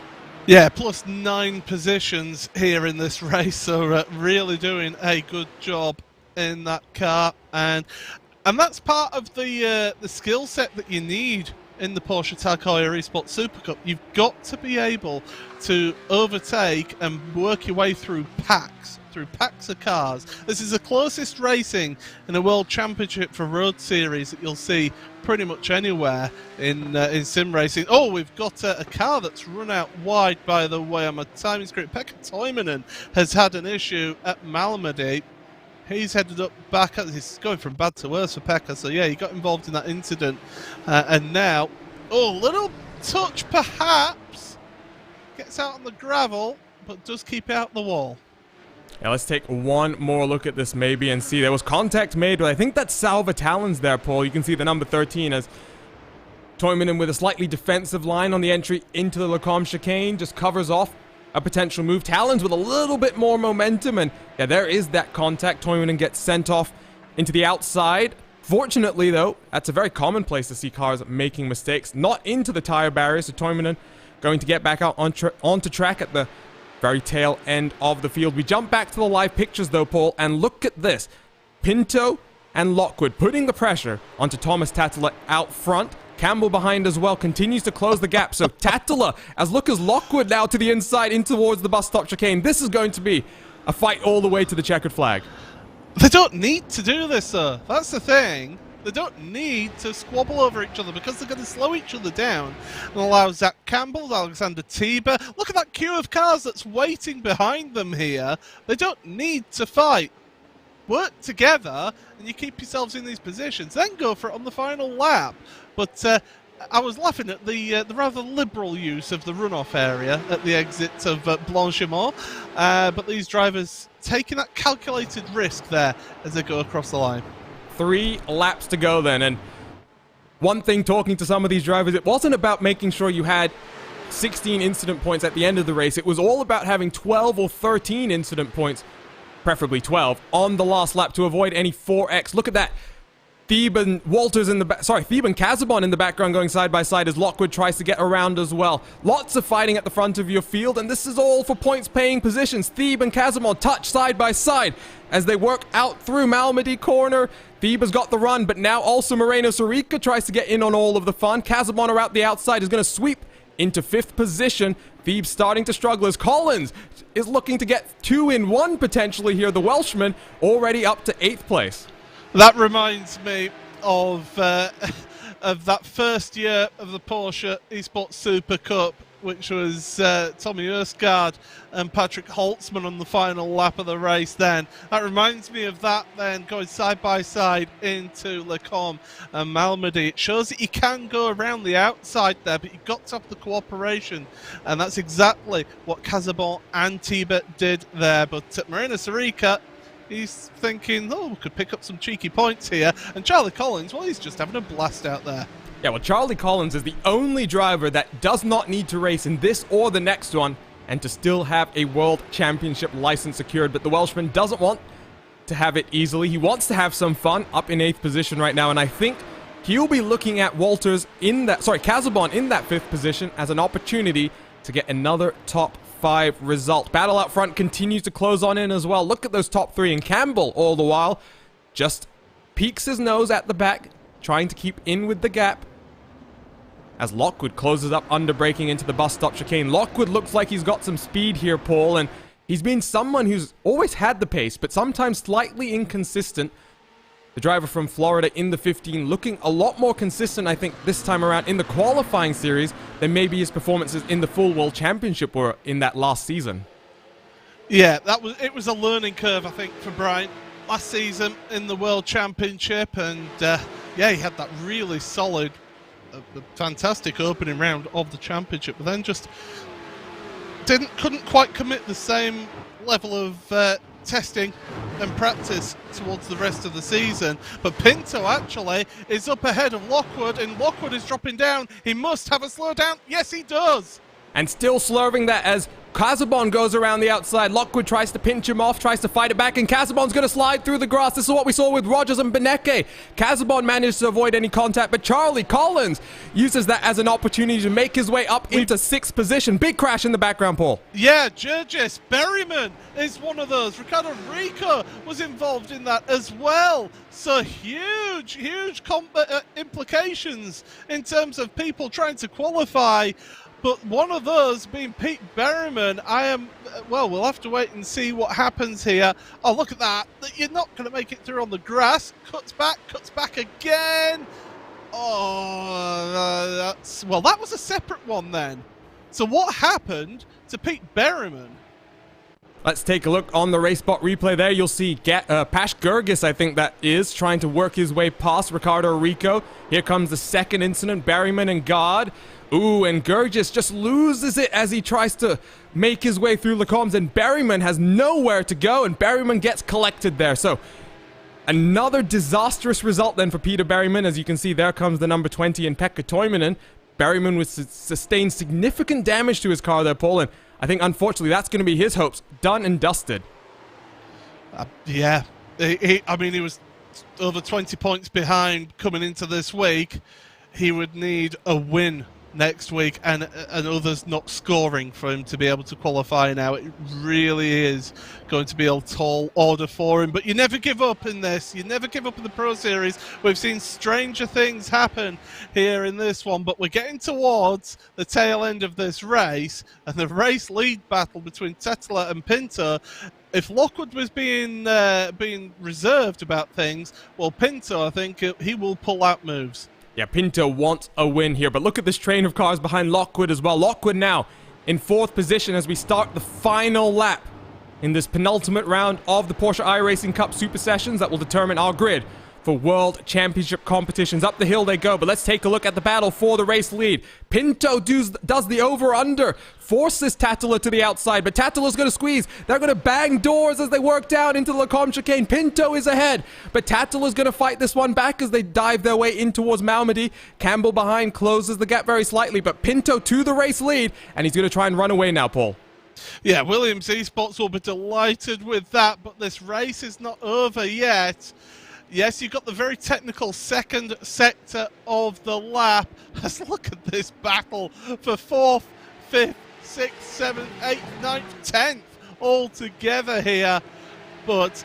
Yeah, plus 9 positions here in this race, so really doing a good job in that car, and that's part of the skill set that you need in the Porsche Tag Heuer Esports Super Cup. You've got to be able to overtake and work your way through packs of cars. This is the closest racing in a World Championship for Road Series that you'll see pretty much anywhere in sim racing. Oh, we've got a car that's run out wide, by the way, on my timing script. Pekka Toivonen has had an issue at Malmedy. He's headed up back. He's going from bad to worse for Pekka. So yeah, he got involved in that incident, and now, oh, little touch perhaps. Gets out on the gravel, but does keep out the wall. Yeah, let's take one more look at this maybe and see. There was contact made, but I think that's Salva Talens there, Paul. You can see the number 13 as Toivonen with a slightly defensive line on the entry into the Lecombe chicane, just covers off a potential move. Talens with a little bit more momentum, and yeah, there is that contact. Toivonen gets sent off into the outside. Fortunately, though, that's a very common place to see cars making mistakes. Not into the tire barrier, so Toivonen going to get back out onto track at the very tail end of the field. We jump back to the live pictures, though, Paul, and look at this. Pinto and Lockwood putting the pressure onto Thomas Tattler out front. Campbell behind as well, continues to close the gap. So Tattler, as Lockwood now to the inside, in towards the bus stop chicane. This is going to be a fight all the way to the checkered flag. They don't need to do this, though. That's the thing. They don't need to squabble over each other because they're going to slow each other down and allow Zach Campbell, Alexander Tiber. Look at that queue of cars that's waiting behind them here. They don't need to fight. Work together and you keep yourselves in these positions. Then go for it on the final lap. But I was laughing at the rather liberal use of the runoff area at the exit of Blanchimont. But these drivers taking that calculated risk there as they go across the line. 3 laps to go then. And one thing, talking to some of these drivers, it wasn't about making sure you had 16 incident points at the end of the race. It was all about having 12 or 13 incident points, preferably 12, on the last lap to avoid any 4X. Look at that. Thebe and Casabon in the background going side by side as Lockwood tries to get around as well. Lots of fighting at the front of your field, and this is all for points-paying positions. Thebe and Casabon touch side by side as they work out through Malmedy corner. Thebe has got the run, but now also Moreno Sorica tries to get in on all of the fun. Casabon around the outside is going to sweep into 5th position. Thebe starting to struggle as Collins is looking to get 2 in 1 potentially here. The Welshman already up to 8th place. That reminds me of that first year of the Porsche Esports Super Cup, which was Tommy Erskard and Patrick Holtzman on the final lap of the race then. That reminds me of that then, going side by side into Lecombe and Malmedy. It shows that you can go around the outside there, but you've got to have the cooperation, and that's exactly what Casabon and Thebe did there. But Moreno Sorica, he's thinking, oh, we could pick up some cheeky points here. And Charlie Collins, well, he's just having a blast out there. Yeah, well, Charlie Collins is the only driver that does not need to race in this or the next one and to still have a World Championship license secured. But the Welshman doesn't want to have it easily. He wants to have some fun, up in 8th position right now. And I think he'll be looking at Casabon in that 5th position as an opportunity to get another top 5 result. Battle out front continues to close on in as well. Look at those top 3, and Campbell all the while just peeks his nose at the back, trying to keep in with the gap as Lockwood closes up under braking into the bus stop chicane. Lockwood looks like he's got some speed here, Paul, and he's been someone who's always had the pace, but sometimes slightly inconsistent. The driver from Florida in the 15 looking a lot more consistent, I think, this time around in the qualifying series than maybe his performances in the full World Championship were in that last season. Yeah, it was a learning curve, I think, for Brian last season in the World Championship, and yeah, he had that really solid, fantastic opening round of the championship, but then just couldn't quite commit the same level of testing and practice towards the rest of the season. But Pinto actually is up ahead of Lockwood, and Lockwood is dropping down. He must have a slowdown. Yes, he does. And still slurving that as Casabon goes around the outside. Lockwood tries to pinch him off, tries to fight it back, and Casabon's going to slide through the grass. This is what we saw with Rogers and Beneke. Casabon managed to avoid any contact, but Charlie Collins uses that as an opportunity to make his way up into 6th position. Big crash in the background, Paul. Yeah, Jurgis Berryman is one of those. Ricardo Rico was involved in that as well. So huge implications in terms of people trying to qualify. But one of those being Pete Berryman, we'll have to wait and see what happens here. Oh, look at that. You're not going to make it through on the grass. Cuts back again. Oh, that was a separate one then. So what happened to Pete Berryman? Let's take a look on the RaceSpot replay there. You'll see Pash Gergis, I think that is, trying to work his way past Ricardo Rico. Here comes the second incident, Berryman and God. Ooh, and Gergis just loses it as he tries to make his way through Lecombs, and Berryman has nowhere to go, and Berryman gets collected there. So another disastrous result then for Peter Berryman. As you can see, there comes the number 20 in Pekka Toivonen. Berryman would sustain significant damage to his car there, Paul, and I think unfortunately that's going to be his hopes done and dusted. Yeah, he was over 20 points behind coming into this week. He would need a win next week and others not scoring for him to be able to qualify now. It really is going to be a tall order for him, but you never give up in this. You never give up in the Pro Series. We've seen stranger things happen here in this one, but we're getting towards the tail end of this race, and the race lead battle between Tetler and Pinto. If Lockwood was being reserved about things, well, Pinto, I think he will pull out moves. Yeah, Pinto wants a win here, but look at this train of cars behind Lockwood as well. Lockwood now in 4th position as we start the final lap in this penultimate round of the Porsche iRacing Cup Super Sessions that will determine our grid for World Championship competitions. Up the hill they go, but let's take a look at the battle for the race lead. Pinto does the over-under, forces Tattler to the outside, but Tattler's going to squeeze. They're going to bang doors as they work down into the Lecombe chicane. Pinto is ahead, but Tattler's going to fight this one back as they dive their way in towards Malmedy. Campbell behind closes the gap very slightly, but Pinto to the race lead, and he's going to try and run away now, Paul. Yeah, Williams Esports will be delighted with that, but this race is not over yet. Yes, you've got the very technical second sector of the lap. Let's look at this battle for 4th, 5th, 6th, 7th, 8th, 9th, 10th all together here. But,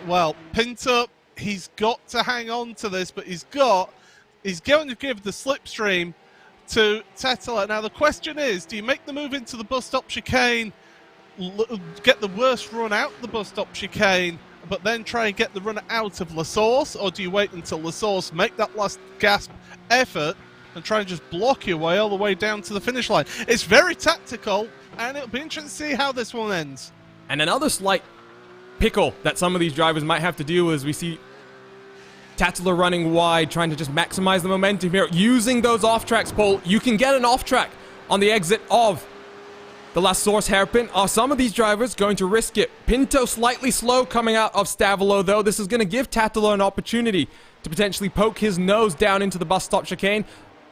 well, Pinto, he's got to hang on to this, but he's going to give the slipstream to Tattler. Now, the question is, do you make the move into the bus stop chicane, get the worst run out the bus stop chicane, but then try and get the run out of La Source, or do you wait until La Source, make that last gasp effort, and try and just block your way all the way down to the finish line? It's very tactical, and it'll be interesting to see how this one ends. And another slight pickle that some of these drivers might have to deal with as we see Tattler running wide, trying to just maximize the momentum here. Using those off-tracks, Paul, you can get an off-track on the exit of the La Source hairpin. Are some of these drivers going to risk it? Pinto slightly slow coming out of Stavolo, though. This is going to give Tattler an opportunity to potentially poke his nose down into the bus stop chicane.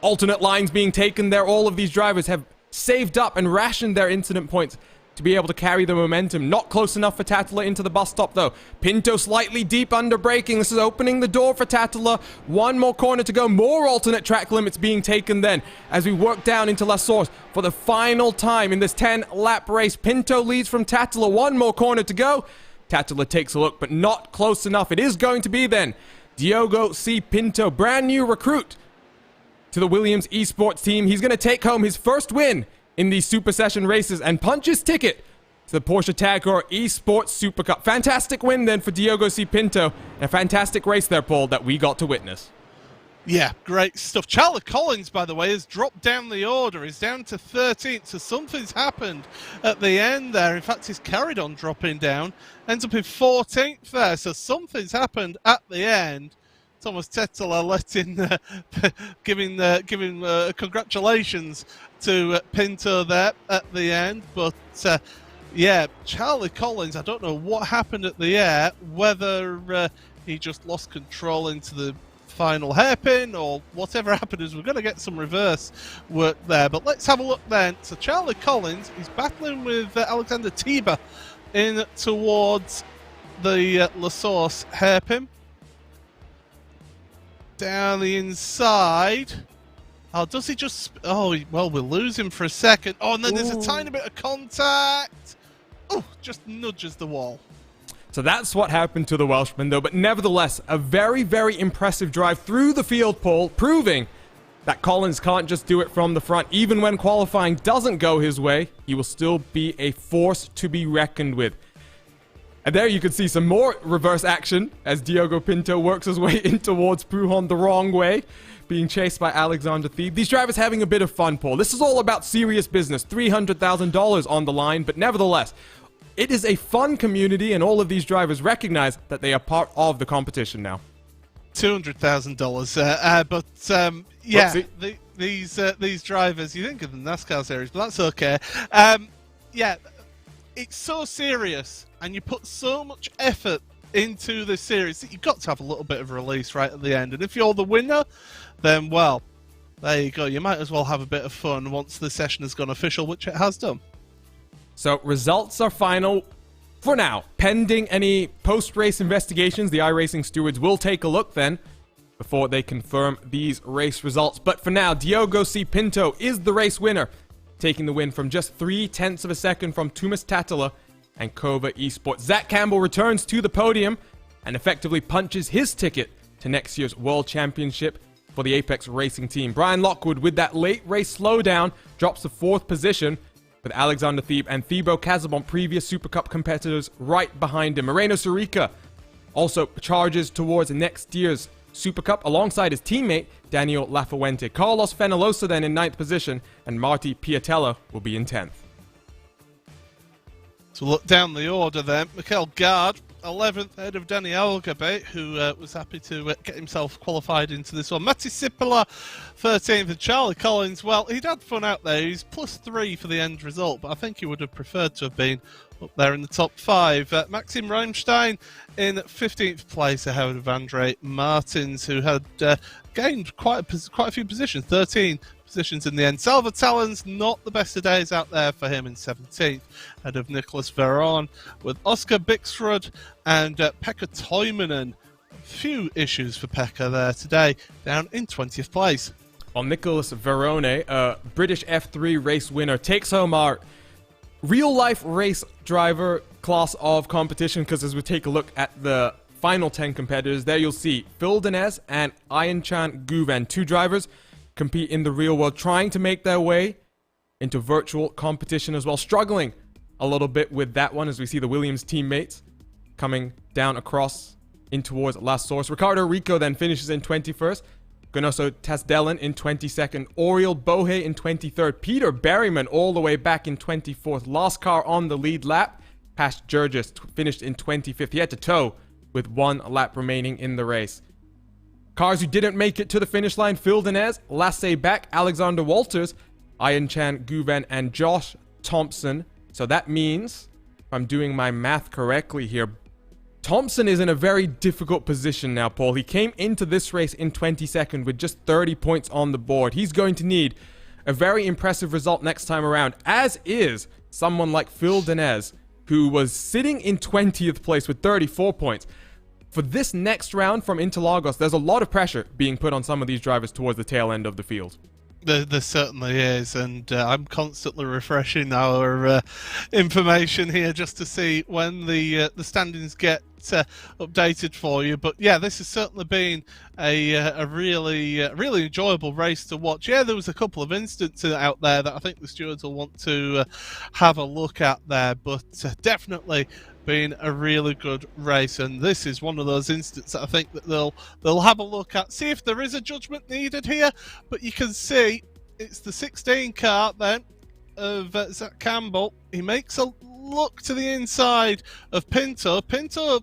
Alternate lines being taken there. All of these drivers have saved up and rationed their incident points to be able to carry the momentum. Not close enough for Tattler into the bus stop, though. Pinto slightly deep under braking. This is opening the door for Tattler. One more corner to go. More alternate track limits being taken then as we work down into La Source for the final time in this 10-lap race. Pinto leads from Tattler. One more corner to go. Tattler takes a look, but not close enough. It is going to be then Diogo C. Pinto, brand new recruit to the Williams Esports team. He's going to take home his first win in these Super Session races and punch his ticket to the Porsche Tag Heuer Esports Super Cup. Fantastic win then for Diogo C. Pinto. And a fantastic race there, Paul, that we got to witness. Yeah, great stuff. Charlie Collins, by the way, has dropped down the order. He's down to 13th, so something's happened at the end there. In fact, he's carried on dropping down. Ends up in 14th there, so something's happened at the end. Thomas Tattler giving congratulations to Pinto there at the end. But, yeah, Charlie Collins, I don't know what happened at the air, whether he just lost control into the final hairpin or whatever happened. Is we're going to get some reverse work there. But let's have a look then. So Charlie Collins is battling with Alexander Tiber in towards the La Source hairpin. Down the inside. Oh, does he just... Oh, well, we'll lose him for a second. Oh, and then there's a tiny bit of contact. Oh, just nudges the wall. So that's what happened to the Welshman, though. But nevertheless, a very, very impressive drive through the field, Paul, proving that Collins can't just do it from the front. Even when qualifying doesn't go his way, he will still be a force to be reckoned with. And there you can see some more reverse action as Diogo Pinto works his way in towards Pruhon the wrong way, being chased by Alexander Thieb. These drivers having a bit of fun, Paul. This is all about serious business. $300,000 on the line, but nevertheless, it is a fun community, and all of these drivers recognize that they are part of the competition now. $200,000, but yeah, these drivers, you think of the NASCAR series, but that's okay. Yeah, it's so serious, and you put so much effort into this series that you've got to have a little bit of release right at the end. And if you're the winner, then, well, there you go. You might as well have a bit of fun once the session has gone official, which it has done. So, results are final for now. Pending any post-race investigations, the iRacing stewards will take a look then before they confirm these race results. But for now, Diogo C. Pinto is the race winner, taking the win from just 0.3 of a second from Thomas Tattler and Kova Esports. Zach Campbell returns to the podium and effectively punches his ticket to next year's World Championship for the Apex Racing team. Brian Lockwood, with that late race slowdown, drops to 4th position, with Alexander Thieb and Thibaut Casabon, previous Super Cup competitors, right behind him. Moreno Surica also charges towards next year's Super Cup alongside his teammate Daniel Lafuente. Carlos Fenelosa then in 9th position, and Marty Piatella will be in 10th. So look down the order then. Michael Gard 11th, ahead of Danny Algabe, who was happy to get himself qualified into this one. Matti Sippila, 13th, and Charlie Collins, well, he'd had fun out there. He's +3 for the end result, but I think he would have preferred to have been up there in the top 5. Maxim Reimstein in 15th place ahead of Andre Martins, who had gained quite a few positions, 13 positions in the end. Salva Talon's not the best of days out there for him in 17th, ahead of Nicholas Veron, with Oscar Bixrud and Pekka Toivonen. Few issues for Pekka there today, down in 20th place. While Nicholas Verone, a British F3 race winner, takes home our real-life race driver class of competition, because as we take a look at the final 10 competitors, there you'll see Phil Denez and Ayanchan Guven, 2 drivers compete in the real world, trying to make their way into virtual competition as well, struggling a little bit with that one as we see the Williams teammates coming down across in towards La Source. Ricardo Rico then finishes in 21st, Ganoso Tasdelen in 22nd, Oriol Bohe in 23rd, Peter Berryman all the way back in 24th, last car on the lead lap, Pash Jurgis finished in 25th, he had to tow with 1 lap remaining in the race. Cars who didn't make it to the finish line: Phil Denez, Lasse Beck, Alexander Walters, Ayanchan Guven, and Josh Thompson. So that means, if I'm doing my math correctly here, Thompson is in a very difficult position now, Paul. He came into this race in 22nd with just 30 points on the board. He's going to need a very impressive result next time around, as is someone like Phil Denez, who was sitting in 20th place with 34 points. For this next round from Interlagos, there's a lot of pressure being put on some of these drivers towards the tail end of the field. There certainly is, and I'm constantly refreshing our information here just to see when the standings get updated for you. But yeah, this has certainly been a really enjoyable race to watch. Yeah, there was a couple of instances out there that I think the stewards will want to have a look at there, but definitely been a really good race, and this is one of those instances that I think that they'll have a look at, see if there is a judgment needed here. But you can see it's the 16 car then of Zach Campbell. He makes a look to the inside of Pinto. Pinto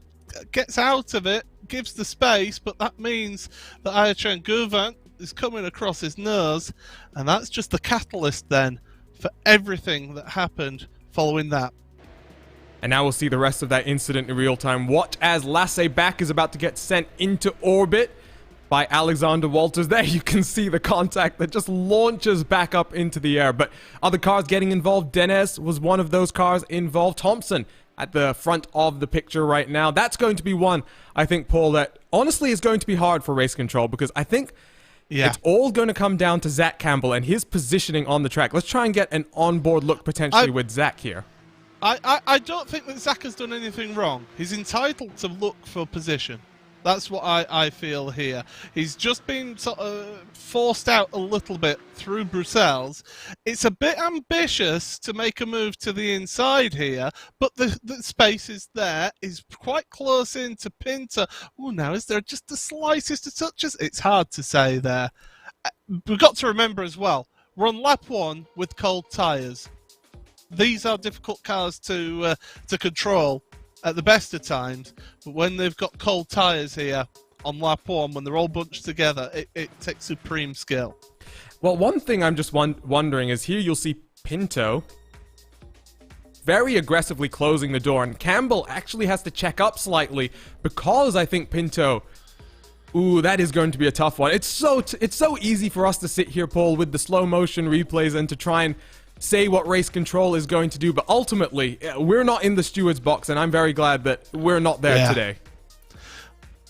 gets out of it, gives the space, but that means that Ayachan Guvan is coming across his nose, and that's just the catalyst then for everything that happened following that. And now we'll see the rest of that incident in real time. Watch as Lasse Back is about to get sent into orbit by Alexander Walters. There you can see the contact that just launches back up into the air. But other cars getting involved. Denez was one of those cars involved. Thompson at the front of the picture right now. That's going to be one, I think, Paul, that honestly is going to be hard for race control, because I think it's all going to come down to Zach Campbell and his positioning on the track. Let's try and get an onboard look potentially with Zach here. I don't think that Zach has done anything wrong. He's entitled to look for position. That's what I feel here. He's just been sort of forced out a little bit through Bruxelles. It's a bit ambitious to make a move to the inside here, but the space is there. He's quite close into Pinto. Oh, now is there just the slightest of touches? It's hard to say there. We've got to remember as well, we're on lap 1 with cold tyres. These are difficult cars to control at the best of times, but when they've got cold tyres here on lap 1, when they're all bunched together, it takes supreme skill. Well, one thing I'm just wondering is here you'll see Pinto very aggressively closing the door, and Campbell actually has to check up slightly because I think Pinto... Ooh, that is going to be a tough one. It's so easy for us to sit here, Paul, with the slow motion replays and to try and say what race control is going to do, but ultimately, we're not in the steward's box, and I'm very glad that we're not there today.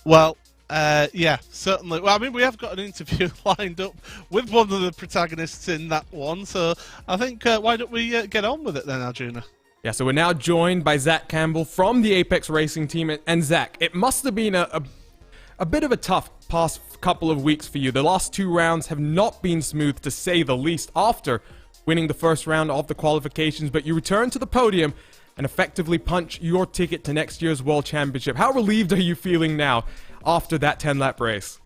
Well, yeah, certainly. Well, I mean, we have got an interview lined up with one of the protagonists in that one, so I think, why don't we get on with it then, Arjuna? Yeah, so we're now joined by Zach Campbell from the Apex Racing team, and Zach, it must have been a bit of a tough past couple of weeks for you. The last 2 rounds have not been smooth, to say the least, after winning the first round of the qualifications, but you return to the podium and effectively punch your ticket to next year's World Championship. How relieved are you feeling now after that 10-lap race?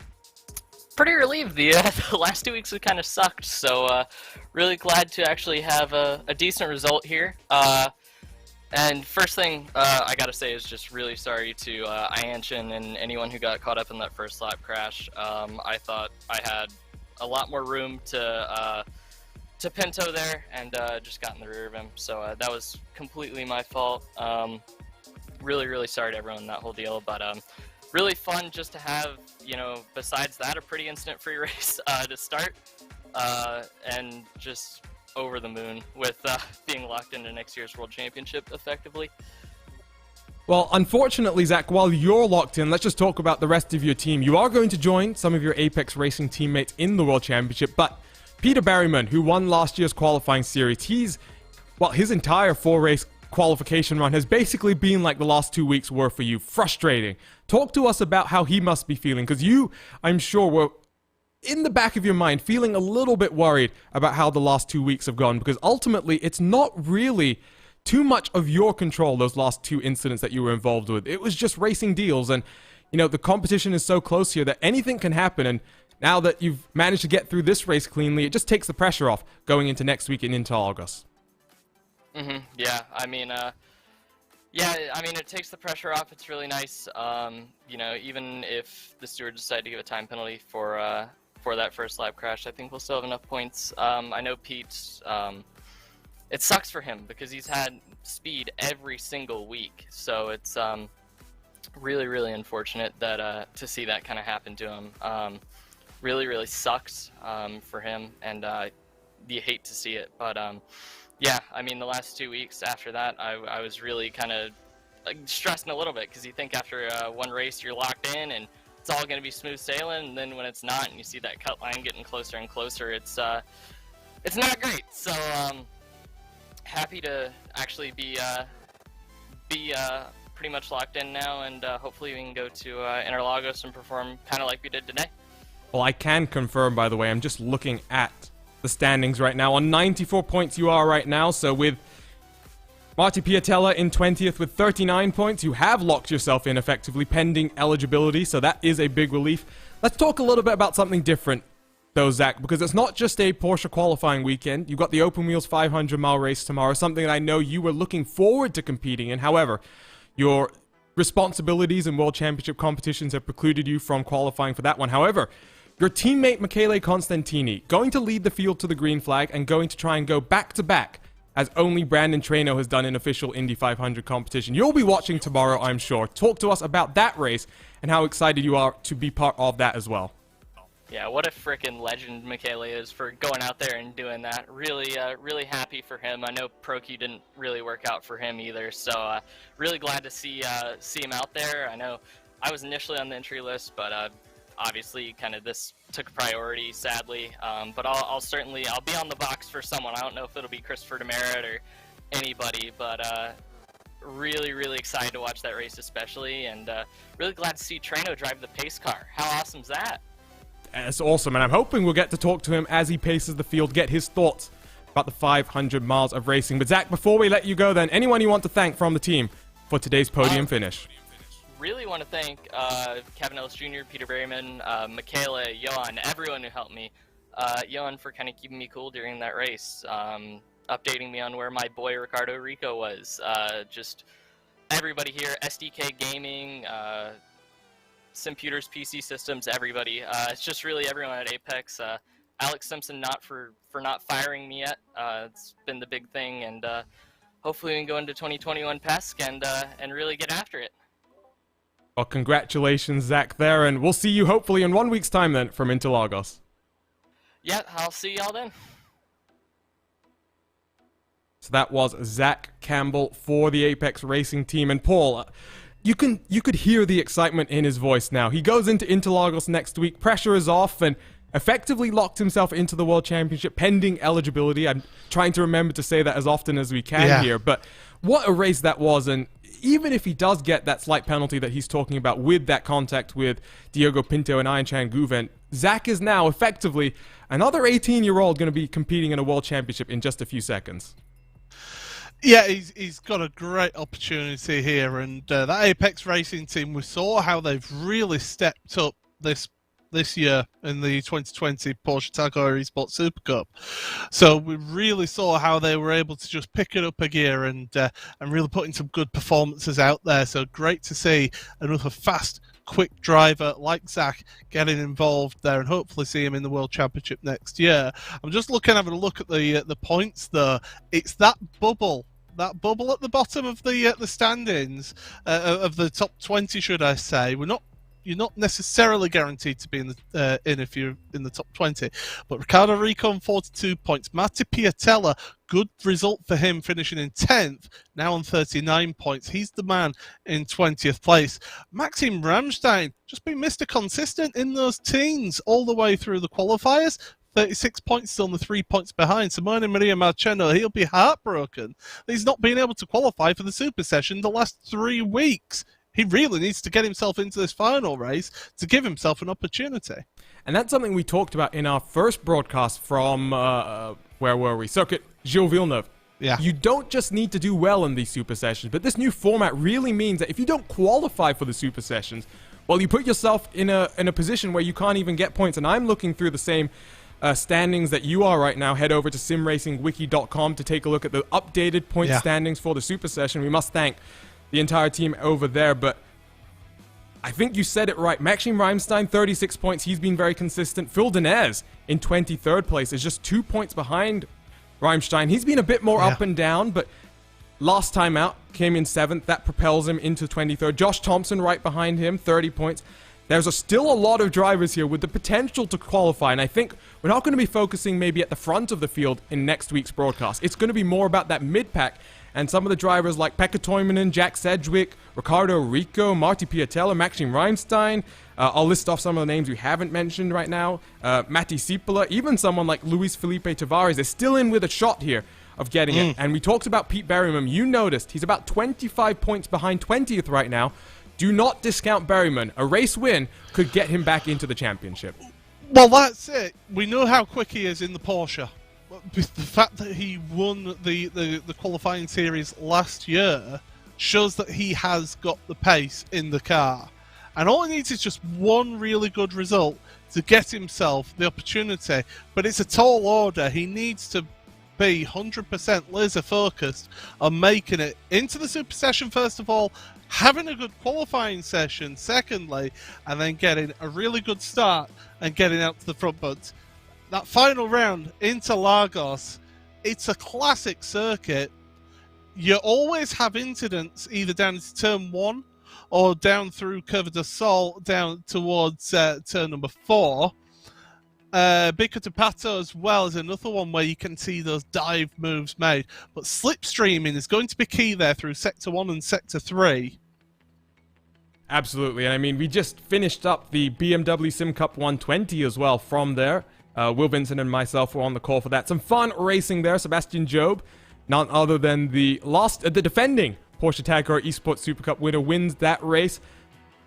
Pretty relieved. The last 2 weeks have kind of sucked, so really glad to actually have a decent result here. And first thing I gotta say is just really sorry to Ianchin and anyone who got caught up in that first lap crash. I thought I had a lot more room to Pinto there, and just got in the rear of him. So that was completely my fault. Really sorry to everyone in that whole deal, but really fun just to have, you know, besides that, a pretty incident-free race to start, and just over the moon with being locked into next year's World Championship effectively. Well, unfortunately, Zach, while you're locked in, let's just talk about the rest of your team. You are going to join some of your Apex Racing teammates in the World Championship, but Peter Berryman, who won last year's qualifying series, his entire 4-race qualification run has basically been like the last 2 weeks were for you. Frustrating. Talk to us about how he must be feeling, because you, I'm sure, were in the back of your mind feeling a little bit worried about how the last 2 weeks have gone, because ultimately it's not really too much of your control, those last 2 incidents that you were involved with. It was just racing deals, and you know, the competition is so close here that anything can happen, and now that you've managed to get through this race cleanly, it just takes the pressure off going into next week and into August. Yeah, I mean, it takes the pressure off. It's really nice. You know, even if the stewards decide to give a time penalty for that first lap crash, I think we'll still have enough points. I know Pete, it sucks for him because he's had speed every single week, so it's really unfortunate that to see that kind of happen to him. Really sucks for him, and you hate to see it, but yeah, I mean, the last 2 weeks after that, I was really kind of stressing a little bit, because you think after one race you're locked in and it's all going to be smooth sailing, and then when it's not and you see that cut line getting closer and closer, it's not great. So happy to actually be pretty much locked in now, and hopefully we can go to Interlagos and perform kind of like we did today. Well, I can confirm, by the way, I'm just looking at the standings right now. On 94 points you are right now, so with Marty Piatella in 20th with 39 points, you have locked yourself in effectively pending eligibility, so that is a big relief. Let's talk a little bit about something different, though, Zach, because it's not just a Porsche qualifying weekend. You've got the Open Wheels 500-mile race tomorrow, something that I know you were looking forward to competing in. However, your responsibilities in World Championship competitions have precluded you from qualifying for that one. However, your teammate Michele Constantini going to lead the field to the green flag and going to try and go back-to-back as only Brandon Treno has done in official Indy 500 competition. You'll be watching tomorrow, I'm sure. Talk to us about that race and how excited you are to be part of that as well. Yeah, what a frickin' legend Michele is for going out there and doing that. Really happy for him. I know Pro-Q didn't really work out for him either, so really glad to see him out there. I know I was initially on the entry list, but obviously kind of this took priority, sadly. But I'll be on the box for someone. I don't know if it'll be Christopher Demerit or anybody, but really excited to watch that race especially, and really glad to see Treno drive the pace car. How awesome's that? That's awesome, and I'm hoping we'll get to talk to him as he paces the field, get his thoughts about the 500 miles of racing. But Zach, before we let you go then, anyone you want to thank from the team for today's podium finish? Really want to thank Kevin Ellis Jr., Peter Berryman, Michele, Johan, everyone who helped me. Johan for kind of keeping me cool during that race, updating me on where my boy Ricardo Rico was. Just everybody here, SDK Gaming, Simputers, PC Systems, everybody. It's just really everyone at Apex. Alex Simpson for not firing me yet. It's been the big thing, and hopefully we can go into 2021 PESC and really get after it. Well, congratulations, Zach, there, and we'll see you hopefully in 1 week's time then from Interlagos. Yeah, I'll see y'all then. So that was Zach Campbell for the Apex Racing team. And Paul, you could hear the excitement in his voice now. He goes into Interlagos next week, pressure is off, and effectively locked himself into the World Championship pending eligibility. I'm trying to remember to say that as often as we can here, but what a race that was. And even if he does get that slight penalty that he's talking about with that contact with Diogo Pinto and Ianchan Guven, Zach is now effectively another 18-year-old going to be competing in a World Championship in just a few seconds. Yeah, he's got a great opportunity here, and that Apex Racing team, we saw how they've really stepped up this this year in the 2020 Porsche Tag Heuer Esports Super Cup. So we really saw how they were able to just pick it up a gear and really putting some good performances out there. So great to see another fast, quick driver like Zach getting involved there, and hopefully see him in the World Championship next year. I'm just having a look at the points though. It's that bubble at the bottom of the standings of the top 20, should I say. You're not necessarily guaranteed to be in if you're in the top 20. But Riccardo Riccon, 42 points. Matti Piatella, good result for him, finishing in 10th, now on 39 points. He's the man in 20th place. Maxim Ramstein, just been Mr. Consistent in those teens all the way through the qualifiers. 36 points, still on the 3 points behind. Simone Maria Marcheno, he'll be heartbroken that he's not been able to qualify for the Super Session the last 3 weeks. He really needs to get himself into this final race to give himself an opportunity. And that's something we talked about in our first broadcast from, where were we? Circuit Gilles Villeneuve. Yeah. You don't just need to do well in these Super Sessions, but this new format really means that if you don't qualify for the Super Sessions, well, you put yourself in a position where you can't even get points. And I'm looking through the same standings that you are right now. Head over to simracingwiki.com to take a look at the updated point standings for the Super Session. We must thank the entire team over there, but I think you said it right. Maxim Ramstein, 36 points. He's been very consistent. Phil Denez in 23rd place is just 2 points behind Ramstein. He's been a bit more up and down, but last time out came in 7th. That propels him into 23rd. Josh Thompson right behind him, 30 points. There's still a lot of drivers here with the potential to qualify, and I think we're not going to be focusing maybe at the front of the field in next week's broadcast. It's going to be more about that mid-pack, and some of the drivers like Pekka Toivonen, Jack Sedgwick, Riccardo Rico, Marty Piatella, Maxim Ramstein. I'll list off some of the names we haven't mentioned right now. Matti Sipola, even someone like Luis Felipe Tavares is still in with a shot here of getting it. And we talked about Pete Berryman. You noticed he's about 25 points behind 20th right now. Do not discount Berryman. A race win could get him back into the championship. Well, that's it. We know how quick he is in the Porsche. The fact that he won the qualifying series last year shows that he has got the pace in the car. And all he needs is just one really good result to get himself the opportunity. But it's a tall order. He needs to be 100% laser focused on making it into the Super Session, first of all, having a good qualifying session, secondly, and then getting a really good start and getting out to the front. But that final round, Interlagos, it's a classic circuit. You always have incidents either down into turn 1 or down through Curva de Sol down towards turn number 4. Bico de Pato as well is another one where you can see those dive moves made. But slipstreaming is going to be key there through Sector 1 and Sector 3. Absolutely, and I mean, we just finished up the BMW Sim Cup 120 as well from there. Will Vincent and myself were on the call for that. Some fun racing there. Sebastian Job, none other than the defending Porsche Tag Heuer Esports Super Cup winner, wins that race.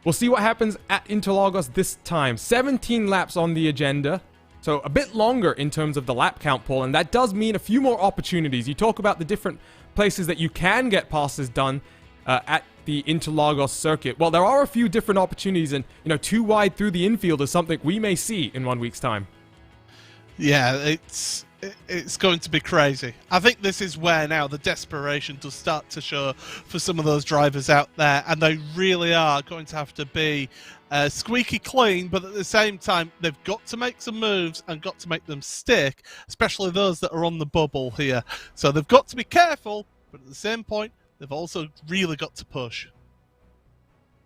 We'll see what happens at Interlagos this time. 17 laps on the agenda, so a bit longer in terms of the lap count, Paul, and that does mean a few more opportunities. You talk about the different places that you can get passes done at the Interlagos circuit. Well, there are a few different opportunities, and too wide through the infield is something we may see in 1 week's time. Yeah, it's going to be crazy. I think this is where now the desperation does start to show for some of those drivers out there, and they really are going to have to be squeaky clean, but at the same time, they've got to make some moves and got to make them stick, especially those that are on the bubble here. So they've got to be careful, but at the same point, they've also really got to push.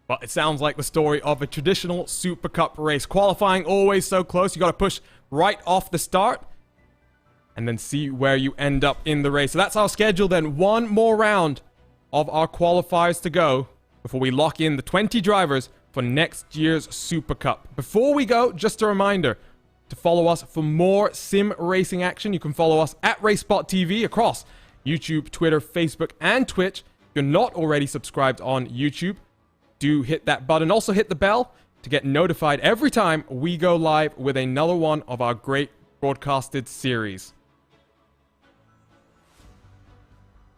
Well, it sounds like the story of a traditional Super Cup race. Qualifying always so close. You got to push right off the start and then see where you end up in the race. So that's our schedule then. One more round of our qualifiers to go before we lock in the 20 drivers for next year's Super Cup. Before we go, just a reminder to follow us for more sim racing action. You can follow us at RaceSpotTV across YouTube, Twitter, Facebook, and Twitch. If you're not already subscribed on YouTube, do hit that button. Also hit the bell to get notified every time we go live with another one of our great broadcasted series.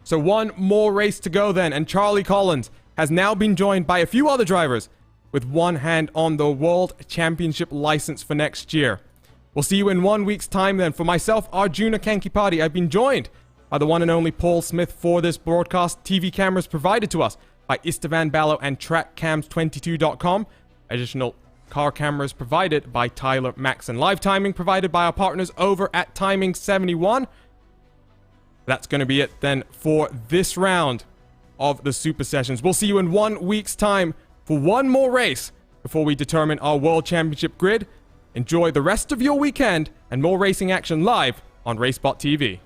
So one more race to go then, and Charlie Collins has now been joined by a few other drivers with one hand on the World Championship license for next year. We'll see you in 1 week's time then. For myself, Arjuna Kankipati, I've been joined by the one and only Paul Smith for this broadcast. TV cameras provided to us by Istvan Ballo and TrackCams22.com. Additional car cameras provided by Tyler Maxon. Live timing provided by our partners over at Timing 71. That's going to be it then for this round of the Super Sessions. We'll see you in 1 week's time for one more race before we determine our World Championship grid. Enjoy the rest of your weekend and more racing action live on RaceSpotTV.